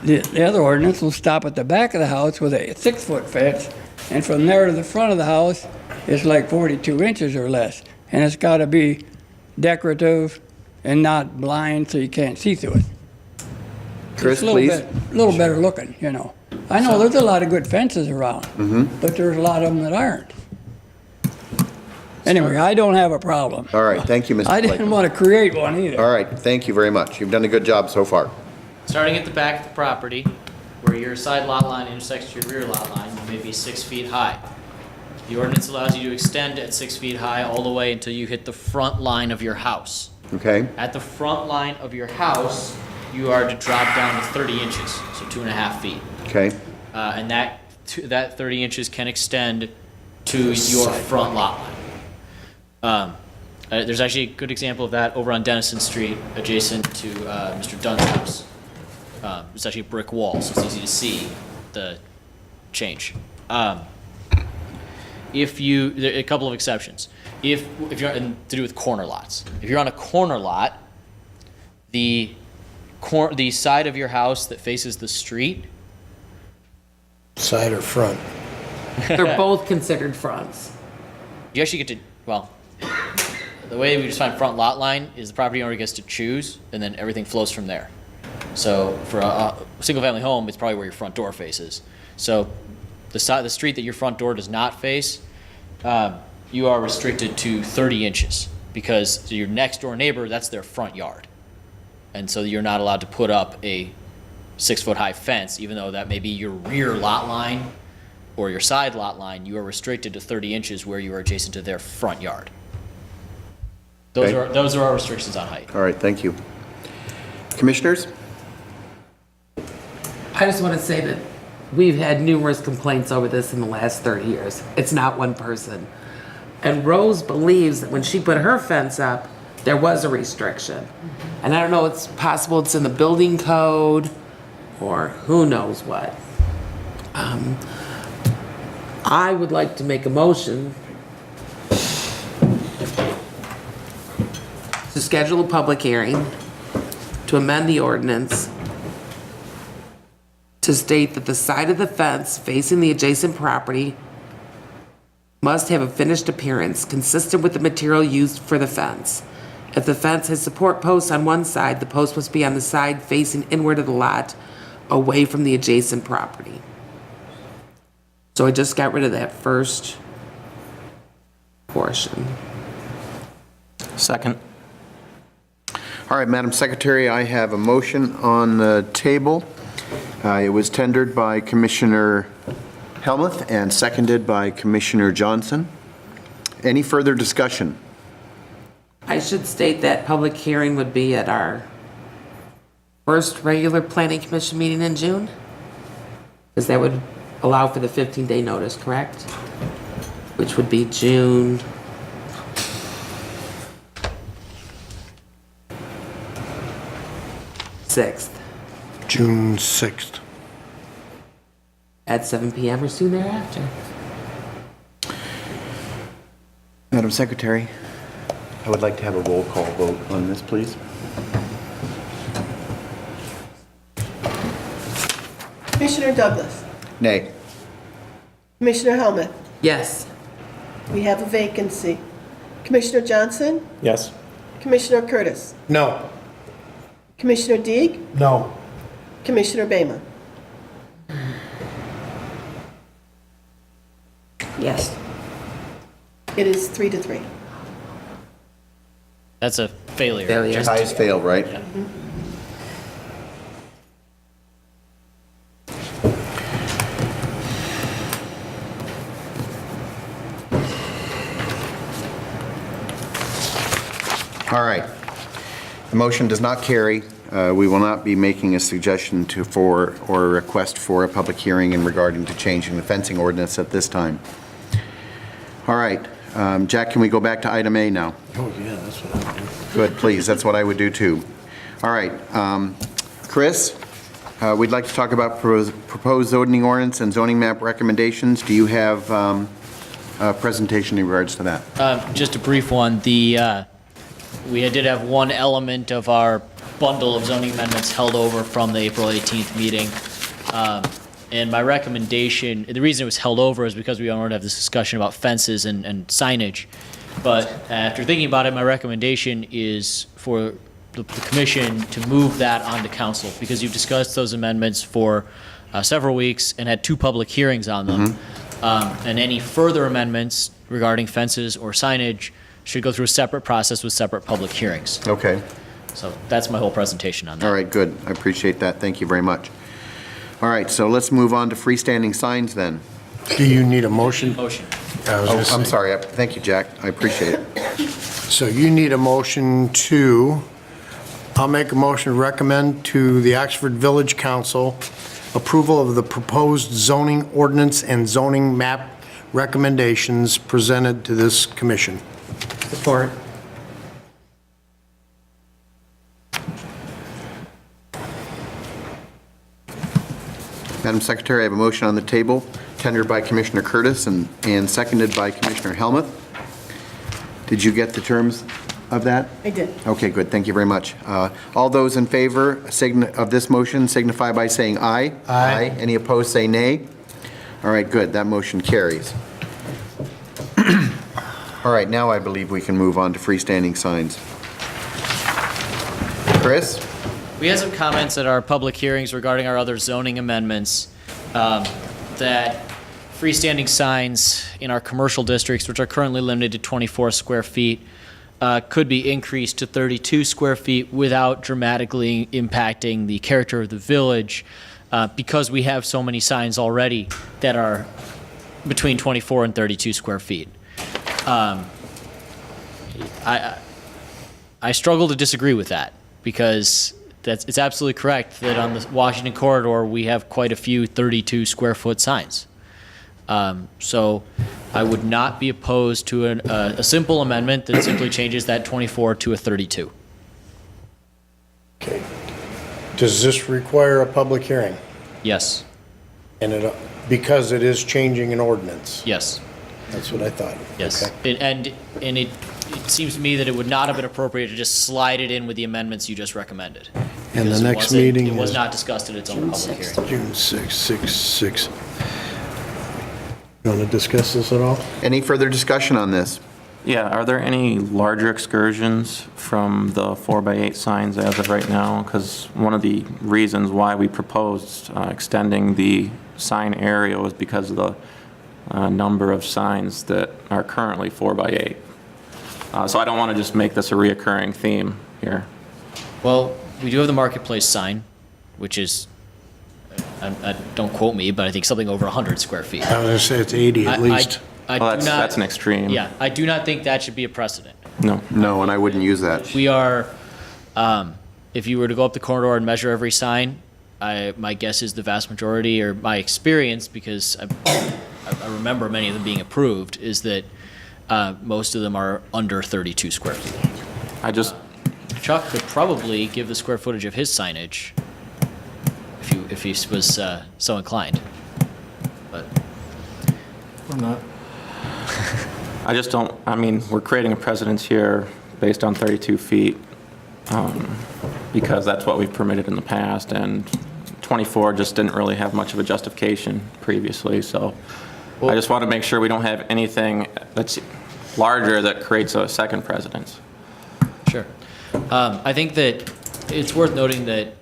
the other ordinance will stop at the back of the house with a 6-foot fence, and from there to the front of the house, it's like 42 inches or less. And it's gotta be decorative and not blind so you can't see through it. Chris, It's a please. little better looking, you know. I know there's a lot of good fences around, Mm-hmm. but there's a lot of them that aren't. Anyway, I don't have a problem. All right. Thank you, Mr. I didn't Claycomb. want to create one either. All right. Thank you very much. You've done a good job so far. starting at the back of the property, where your side lot line intersects your rear lot line, you may be 6 feet high. The ordinance allows you to extend at 6 feet high all the way until you hit the front line of your house. Okay? At the front line of your house, you are to drop down to 30 inches, so 2.5 feet. Okay? And that 30 inches can extend to your front lot line. There's actually a good example of that over on Dennison Street, adjacent to Mr. Dunn's house. It's actually a brick wall, so it's easy to see the change. There are a couple of exceptions. If you're to do with corner lots. If you're on a corner lot, the side of your house that faces the street, Side or front? They're both considered fronts. you actually get to, well, the way we define front lot line is the property owner gets to choose, and then everything flows from there. So for a single-family home, it's probably where your front door faces. So the street that your front door does not face, you are restricted to 30 inches because your next door neighbor, that's their front yard. And so you're not allowed to put up a 6-foot-high fence, even though that may be your rear lot line or your side lot line. You are restricted to 30 inches where you are adjacent to their front yard. Okay. Those are our restrictions on height. All right. Thank you. Commissioners? I just want to say that we've had numerous complaints over this in the last 30 years. It's not one person. And Rose believes that when she put her fence up, there was a restriction. And I don't know, it's possible it's in the building code or who knows what. I would like to make a motion to schedule a public hearing to amend the ordinance to state that the side of the fence facing the adjacent property must have a finished appearance consistent with the material used for the fence. If the fence has support posts on one side, the post must be on the side facing inward of the lot, away from the adjacent property. So I just got rid of that first portion. Second. All right, Madam Secretary, I have a motion on the table. It was tendered by Commissioner Helmuth and seconded by Commissioner Johnson. Any further discussion? I should state that public hearing would be at our first regular planning commission meeting in June? Because that would allow for the 15-day notice, correct? Which would be June 6th June 6th. at 7 p.m. or soon thereafter. Madam Secretary, I would like to have a roll call vote on this, please. Commissioner Douglas, Nay. Commissioner Helmuth, Yes. we have a vacancy. Commissioner Johnson, Yes. Commissioner Curtis, No. Commissioner Deeg, No. Commissioner Bama. Yes. It is 3-3. That's a failure. Failure. Just- Ties fail, right? All right. The motion does not carry. We will not be making a suggestion or a request for a public hearing in regarding to changing the fencing ordinance at this time. All right. Jack, can we go back to item A now? Oh, yeah, that's what I do. Good, please, that's what I would do too. All right, Chris, we'd like to talk about proposed zoning ordinance and zoning map recommendations. Do you have a presentation in regards to that? Just a brief one. We did have one element of our bundle of zoning amendments held over from the April 18th meeting. And my recommendation, the reason it was held over is because we wanted to have this discussion about fences and signage. But after thinking about it, my recommendation is for the commission to move that onto council, because you've discussed those amendments for several weeks and had 2 public hearings on them. And any further amendments regarding fences or signage should go through a separate process with separate public hearings. Okay, So that's my whole presentation on that. all right, good, I appreciate that, thank you very much. All right, so let's move on to freestanding signs then. Do you need a motion? Motion. I was Oh, gonna I'm say. sorry, thank you, Jack, I appreciate it. So you need a motion to, I'll make a motion to recommend to the Oxford Village Council approval of the proposed zoning ordinance and zoning map recommendations presented to this commission. Support. Madam Secretary, I have a motion on the table, tendered by Commissioner Curtis and seconded by Commissioner Helmuth. Did you get the terms of that? I did. Okay, good, thank you very much. All those in favor of this motion signify by saying aye. Aye. Any opposed, say nay. All right, good, that motion carries. All right, now I believe we can move on to freestanding signs. Chris? We had some comments at our public hearings regarding our other zoning amendments, that freestanding signs in our commercial districts, which are currently limited to 24 square feet, could be increased to 32 square feet without dramatically impacting the character of the village, because we have so many signs already that are between 24 and 32 square feet. I struggle to disagree with that, because it's absolutely correct that on the Washington corridor, we have quite a few 32 square foot signs. So I would not be opposed to a simple amendment that simply changes that 24 to a 32. Okay. Does this require a public hearing? Yes, And because it is changing an ordinance? yes, That's what I thought. yes. Okay. And it seems to me that it would not have been appropriate to just slide it in with the amendments you just recommended. And the Because it next wasn't- meeting It was is not discussed at its own June public 6th. hearing. June 6. You want to discuss this at all? Any further discussion on this? Yeah, are there any larger excursions from the 4x8 signs as of right now? Because one of the reasons why we proposed extending the sign area was because of the number of signs that are currently 4x8. So I don't want to just make this a reoccurring theme here. Well, we do have the marketplace sign, which is, don't quote me, but I think something over 100 square feet. I was going to say it's 80 at least. I Well, do that's not, an extreme. yeah, I do not think that should be a precedent. No. No, and I wouldn't use that. We are, if you were to go up the corridor and measure every sign, my guess is the vast majority, or my experience, because I remember many of them being approved, is that most of them are under 32 square feet. Chuck could probably give the square footage of his signage if he was so inclined. But I just don't, I mean, we're creating a precedence here based on 32 feet because that's what we've permitted in the past, and 24 just didn't really have much of a justification previously, so I just want to make sure we don't have anything that's larger that creates a second precedence. Sure. I think that it's worth noting that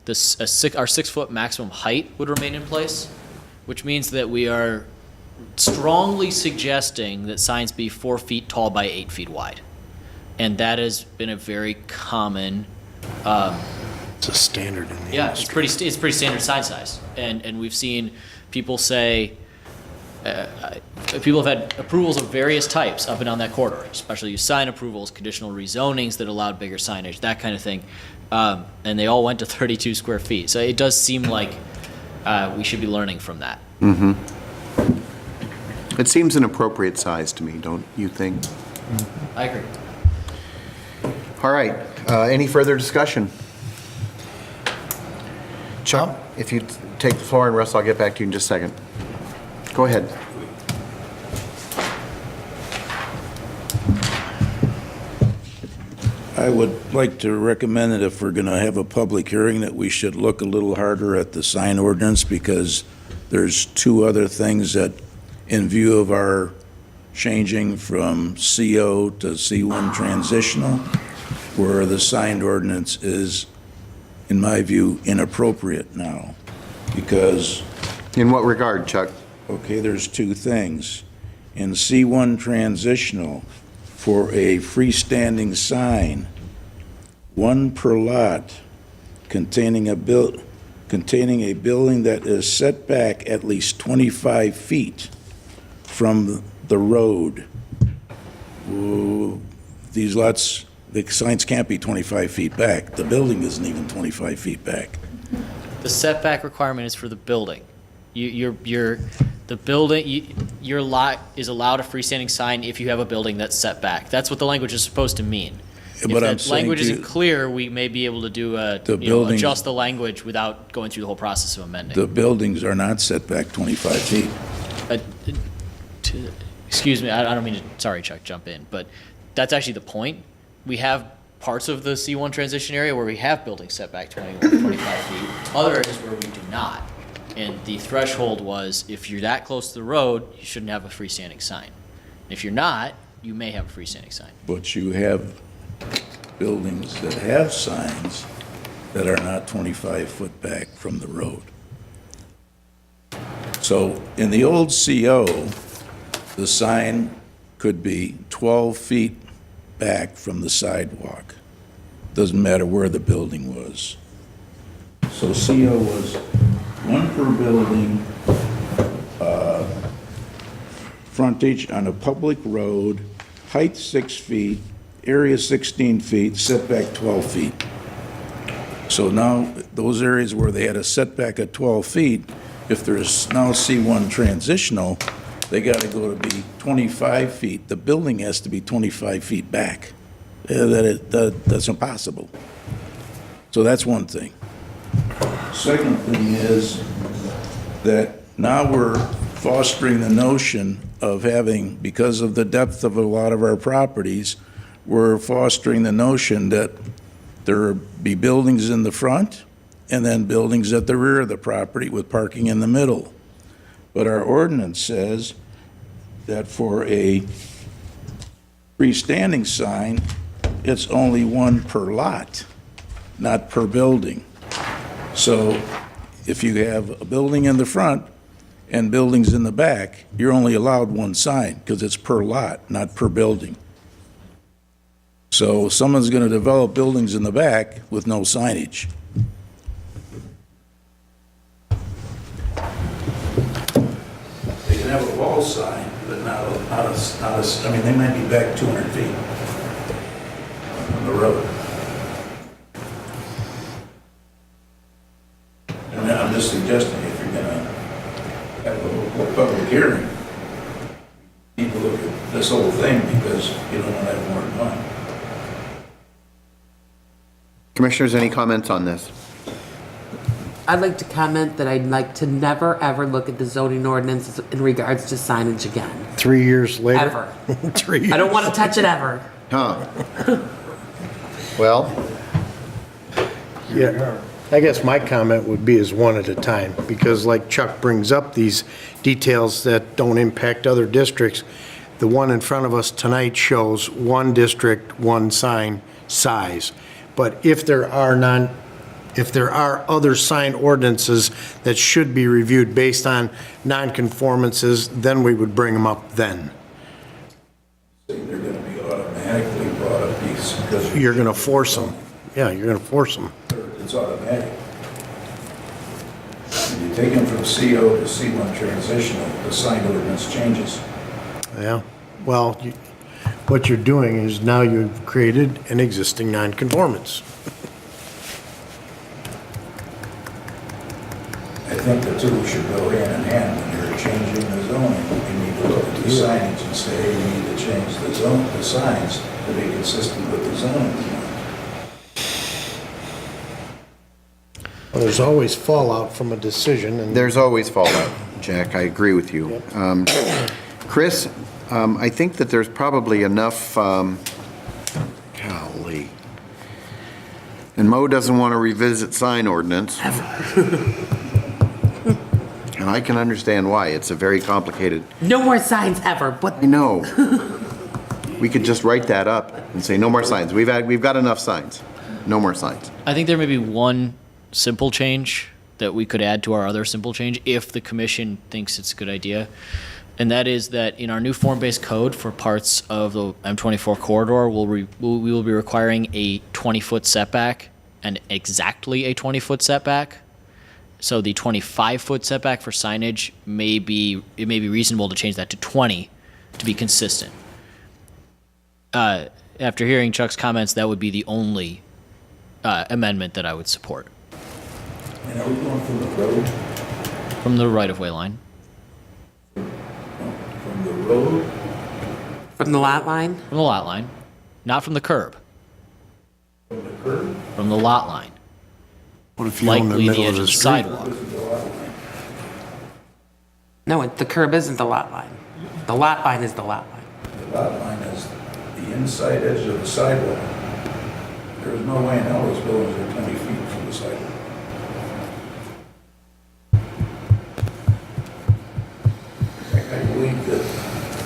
our 6 foot maximum height would remain in place, which means that we are strongly suggesting that signs be 4 feet tall by 8 feet wide. And that has been a very common, It's a standard in the yeah, industry. it's pretty standard sign size. And we've seen people say, people have had approvals of various types up and down that corridor, special use sign approvals, conditional rezonings that allowed bigger signage, that kind of thing. And they all went to 32 square feet. So it does seem like we should be learning from that. It seems an appropriate size to me, don't you think? I agree. All right, any further discussion? Chuck, if you take the floor, and Russ, I'll get back to you in just a second. Go ahead. I would like to recommend that if we're going to have a public hearing, that we should look a little harder at the sign ordinance, because there's 2 other things that, in view of our changing from CO to C1 transitional, where the signed ordinance is, in my view, inappropriate now. Because, In what regard, Chuck? okay, there's 2 things. In C1 transitional, for a freestanding sign, 1 per lot containing a building that is set back at least 25 feet from the road. Ooh, these lots, the signs can't be 25 feet back. The building isn't even 25 feet back. The setback requirement is for the building. Your lot is allowed a freestanding sign if you have a building that's set back. That's what the language is supposed to mean. But If I'm that saying language to you- isn't clear, we may be able to do buildings- adjust the language without going through the whole process of amending. The buildings are not set back 25 feet. Excuse me, I don't mean to, sorry Chuck, jump in, but that's actually the point. We have parts of the C1 transition area where we have buildings set back 25 feet, other areas where we do not. And the threshold was, if you're that close to the road, you shouldn't have a freestanding sign. If you're not, you may have a freestanding sign. But you have buildings that have signs that are not 25 foot back from the road. So in the old CO, the sign could be 12 feet back from the sidewalk. Doesn't matter where the building was. So CO was 1 per building, frontage on a public road, height 6 feet, area 16 feet, setback 12 feet. So now, those areas where they had a setback of 12 feet, if there's now C1 transitional, they got to go to be 25 feet. The building has to be 25 feet back. That's impossible. So that's one thing. Second thing is that now we're fostering the notion of having, because of the depth of a lot of our properties, we're fostering the notion that there be buildings in the front and then buildings at the rear of the property with parking in the middle. But our ordinance says that for a freestanding sign, it's only 1 per lot, not per building. So if you have a building in the front and buildings in the back, you're only allowed one sign, because it's per lot, not per building. So someone's gonna develop buildings in the back with no signage. They can have a wall sign, but not a, I mean, they might be back 200 feet from the road. And I'm just suggesting if you're gonna have a public hearing, you need to look at this whole thing because you don't want to have more than one. Commissioners, any comments on this? I'd like to comment that I'd like to never, ever look at the zoning ordinance in regards to signage again. 3 years later? Ever. 3 years. I don't want to touch it ever. Huh? Well, Yeah, I guess my comment would be is one at a time, because like Chuck brings up these details that don't impact other districts. The one in front of us tonight shows one district, one sign size. But if there are other sign ordinances that should be reviewed based on nonconformances, then we would bring them up then. They're going to be automatically brought up because You're going to force them. Yeah, you're going to force them. it's automatic. When you take them from CO to C1 transitional, the sign ordinance changes. Yeah, well, what you're doing is now you've created an existing nonconformance. I think the two should go hand in hand. When you're changing the zoning, you need to look at the signage and say, hey, you need to change the signs to be consistent with the zoning. Well, there's always fallout from a decision, and there's always fallout, Jack, I agree with you. Chris, I think that there's probably enough, golly. And Mo doesn't want to revisit sign ordinance. And I can understand why, it's a very complicated, No more signs ever. What? I know. We could just write that up and say, no more signs, we've got enough signs, no more signs. I think there may be one simple change that we could add to our other simple change if the commission thinks it's a good idea. And that is that in our new form-based code for parts of the M24 corridor, we will be requiring a 20-foot setback and exactly a 20-foot setback. So the 25-foot setback for signage it may be reasonable to change that to 20 to be consistent. After hearing Chuck's comments, that would be the only amendment that I would support. And are we going from the road? From the right-of-way line. From the road? From the lot line? From the lot line, not from the curb. From the curb? From the lot line. what if you're in the Likely the middle edge of of the the street? sidewalk. No, the curb isn't the lot line. The lot line is the lot line. The lot line is the inside edge of the sidewalk. There is no way in hell those buildings are 20 feet from the sidewalk. I believe that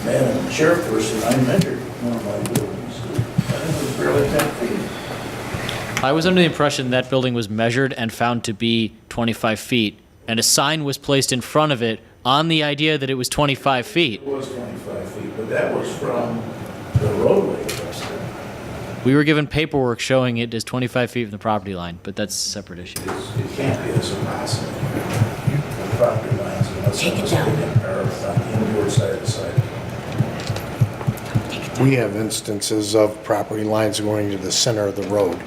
Madam Chairperson, I measured one of my buildings, and it was barely 10 feet. I was under the impression that building was measured and found to be 25 feet, and a sign was placed in front of it on the idea that it was 25 feet. It was 25 feet, but that was from the roadway across there. We were given paperwork showing it as 25 feet from the property line, but that's a separate issue. It can't be, it's impossible. The property lines, unless someone's on the indoor side of the side. We have instances of property lines going to the center of the road,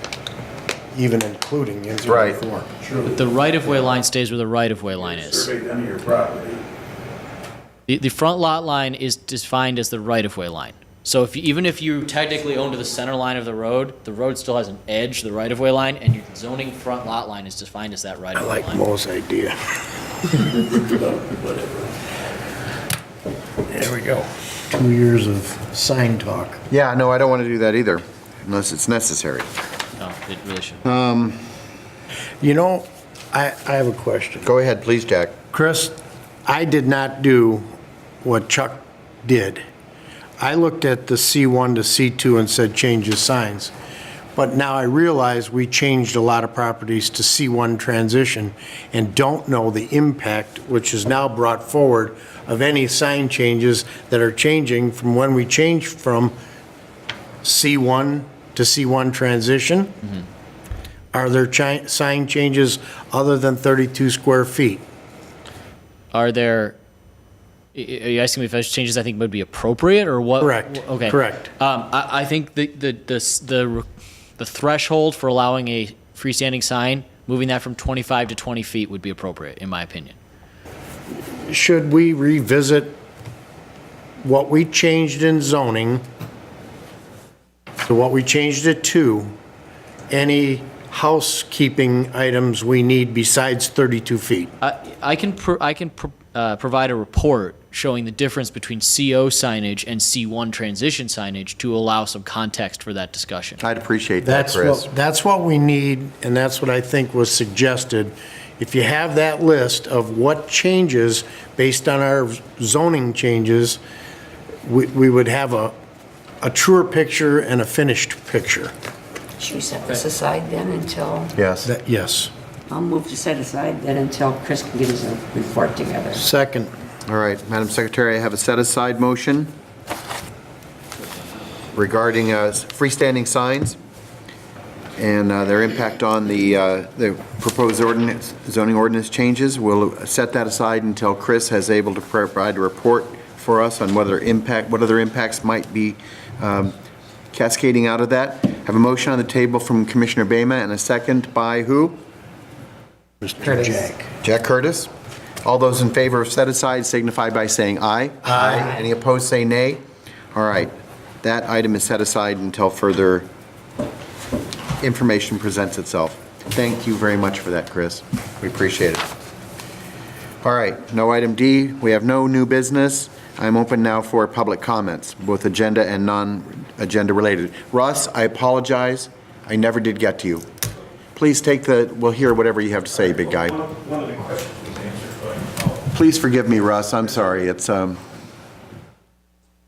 even including in Right. 34. But the right-of-way line stays where the right-of-way line is. Surveyed under your property. The front lot line is defined as the right-of-way line. So even if you technically own to the center line of the road still has an edge, the right-of-way line, and your zoning front lot line is defined as that I right-of-way like line. Mo's idea. Whatever. There we go. 2 years of sign talk. Yeah, no, I don't want to do that either, unless it's necessary. No, it really should. You know, I have a question. Go ahead, please, Jack. Chris, I did not do what Chuck did. I looked at the C1 to C2 and said change the signs. But now I realize we changed a lot of properties to C1 transition and don't know the impact, which is now brought forward, of any sign changes that are changing from when we changed from C1 to C1 transition. Are there sign changes other than 32 square feet? Are you asking me if those changes I think would be appropriate or what? Correct. Okay. Correct. I think the threshold for allowing a freestanding sign, moving that from 25 to 20 feet would be appropriate, in my opinion. Should we revisit what we changed in zoning, so what we changed it to, any housekeeping items we need besides 32 feet? I can provide a report showing the difference between CO signage and C1 transition signage to allow some context for that discussion. I'd appreciate that, Chris. That's what we need, and that's what I think was suggested. If you have that list of what changes based on our zoning changes, we would have a truer picture and a finished picture. Should we set this aside then until, Yes. Yes. I'll move to set aside then until Chris can get his report together. Second. All right, Madam Secretary, I have a set-aside motion regarding freestanding signs and their impact on the proposed zoning ordinance changes. We'll set that aside until Chris has able to provide a report for us on what other impacts might be cascading out of that. Have a motion on the table from Commissioner Bama and a second by who? Mr. Jack Curtis. All those in favor of set aside signify by saying aye. Aye. Any opposed, say nay. All right, that item is set aside until further information presents itself. Thank you very much for that, Chris. We appreciate it. All right, no item D. We have no new business. I'm open now for public comments, both agenda and non-agenda related. Russ, I apologize. I never did get to you. Please we'll hear whatever you have to say, big guy. One of the questions was answered by Please forgive me, Russ, I'm sorry. It's, you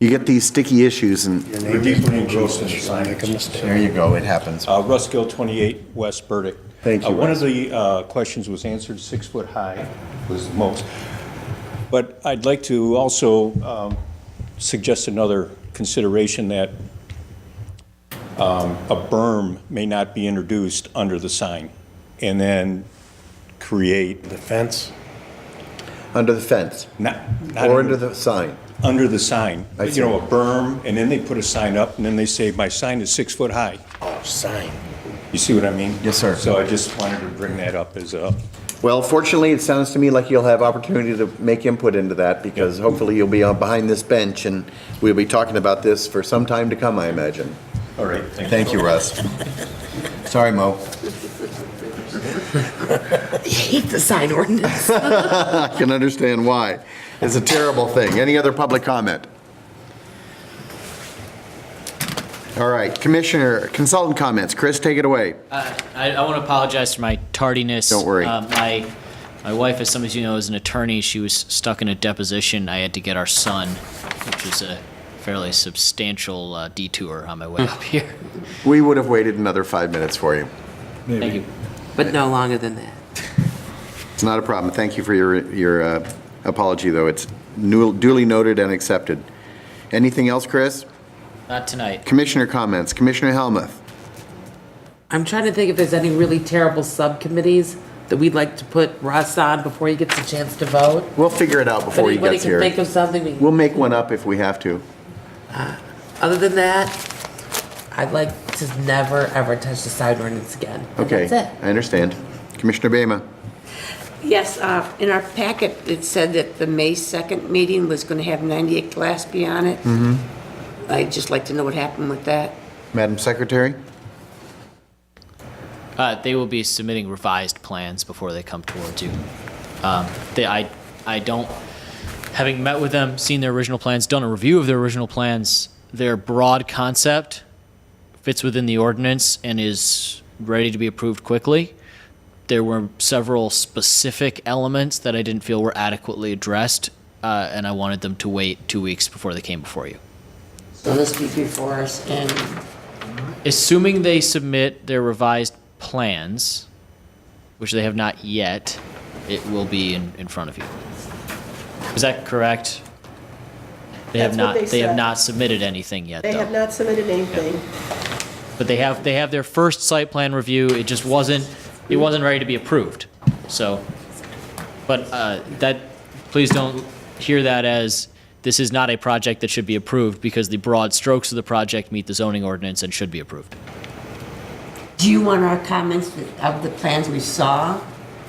get these sticky issues and, We're deeply engrossed in the science. there you go, it happens. Russ Gill, 28 West Burdick. Thank you, One Russ. of the questions was answered, 6 foot high was the most. But I'd like to also suggest another consideration that a berm may not be introduced under the sign and then create. The fence? Under the fence, Not or under the sign. Under the sign. I see. You know, a berm, and then they put a sign up, and then they say, my sign is 6 foot high. Oh, sign. You see what I mean? Yes, sir. So I just wanted to bring that up as a. Well, fortunately, it sounds to me like you'll have opportunity to make input into that, because hopefully you'll be behind this bench, and we'll be talking about this for some time to come, I imagine. All right, Thank you, Russ. Sorry, Mo. I hate the sign ordinance. I can understand why. It's a terrible thing. Any other public comment? All right, Commissioner, consultant comments. Chris, take it away. I want to apologize for my tardiness. Don't worry. My wife, as some of you know, is an attorney. She was stuck in a deposition. I had to get our son, which was a fairly substantial detour on my way up here. We would have waited another 5 minutes for you. Thank you. But no longer than that. It's not a problem. Thank you for your apology, though. It's duly noted and accepted. Anything else, Chris? Not tonight. Commissioner comments. Commissioner Helmuth. I'm trying to think if there's any really terrible subcommittees that we'd like to put Russ on before he gets a chance to vote. We'll figure it out before he Anybody gets can here. think of something. We'll make one up if we have to. Other than that, I'd like to never, ever touch the sign ordinance again. And Okay, That's it. I understand. Commissioner Bama. Yes, in our packet, it said that the May 2nd meeting was going to have 98 Gillespie on it. I'd just like to know what happened with that. Madam Secretary? They will be submitting revised plans before they come towards you. I don't, having met with them, seen their original plans, done a review of their original plans, their broad concept fits within the ordinance and is ready to be approved quickly. There were several specific elements that I didn't feel were adequately addressed, and I wanted them to wait 2 weeks before they came before you. So this be before us in assuming they submit their revised plans, which they have not yet, it will be in front of you. Is that correct? They have That's what not, they have said. not submitted anything yet, They have though. not submitted anything. But they have their first site plan review, it just wasn't ready to be approved. So, but please don't hear that as this is not a project that should be approved, because the broad strokes of the project meet the zoning ordinance and should be approved. Do you want our comments of the plans we saw,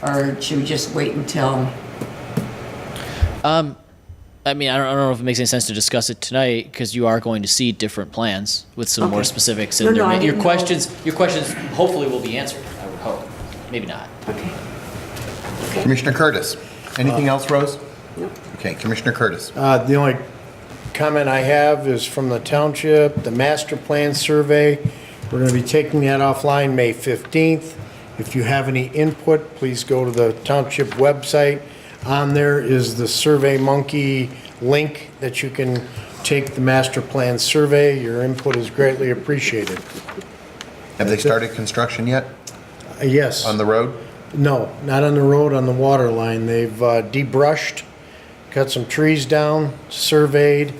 or should we just wait until? I mean, I don't know if it makes any sense to discuss it tonight, because you are going to see different plans with some more Okay. specifics. No, And no, I your didn't know. questions hopefully will be answered, I would hope. Maybe not. Okay. Commissioner Curtis. Anything else, Rose? Okay, Commissioner Curtis. The only comment I have is from the township, the master plan survey. We're going to be taking that offline May 15th. If you have any input, please go to the township website. On there is the Survey Monkey link that you can take the master plan survey. Your input is greatly appreciated. Have they started construction yet Yes. on the road? No, not on the road, on the water line. They've debrushed, cut some trees down, surveyed.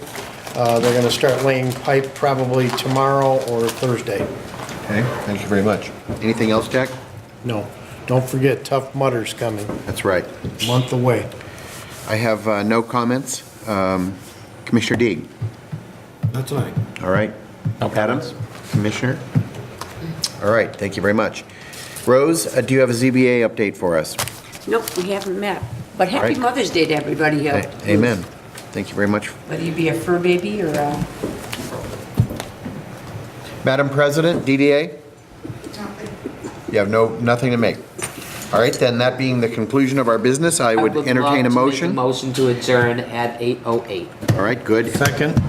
They're going to start laying pipe probably tomorrow or Thursday. Okay, thank you very much. Anything else, Jack? No, don't forget, Tough Mudder's coming, That's right. month away. I have no comments. Commissioner Deeg? That's fine. All right. Adams? Commissioner? All right, thank you very much. Rose, do you have a ZBA update for us? Nope, we haven't met. But All happy right. Mother's Day to everybody. Amen. Thank you very much. Whether you be a fur baby or a... Madam President, DDA? You have nothing to make. All right, then, that being the conclusion of our business, I would entertain a love to make motion. motion to adjourn at 8:08. All right, good. Second?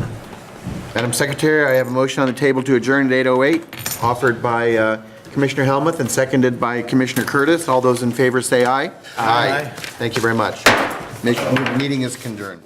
Madam Secretary, I have a motion on the table to adjourn at 8:08, offered by Commissioner Helmuth and seconded by Commissioner Curtis. All those in favor say aye. Aye. Thank you very much. Meeting is adjourned.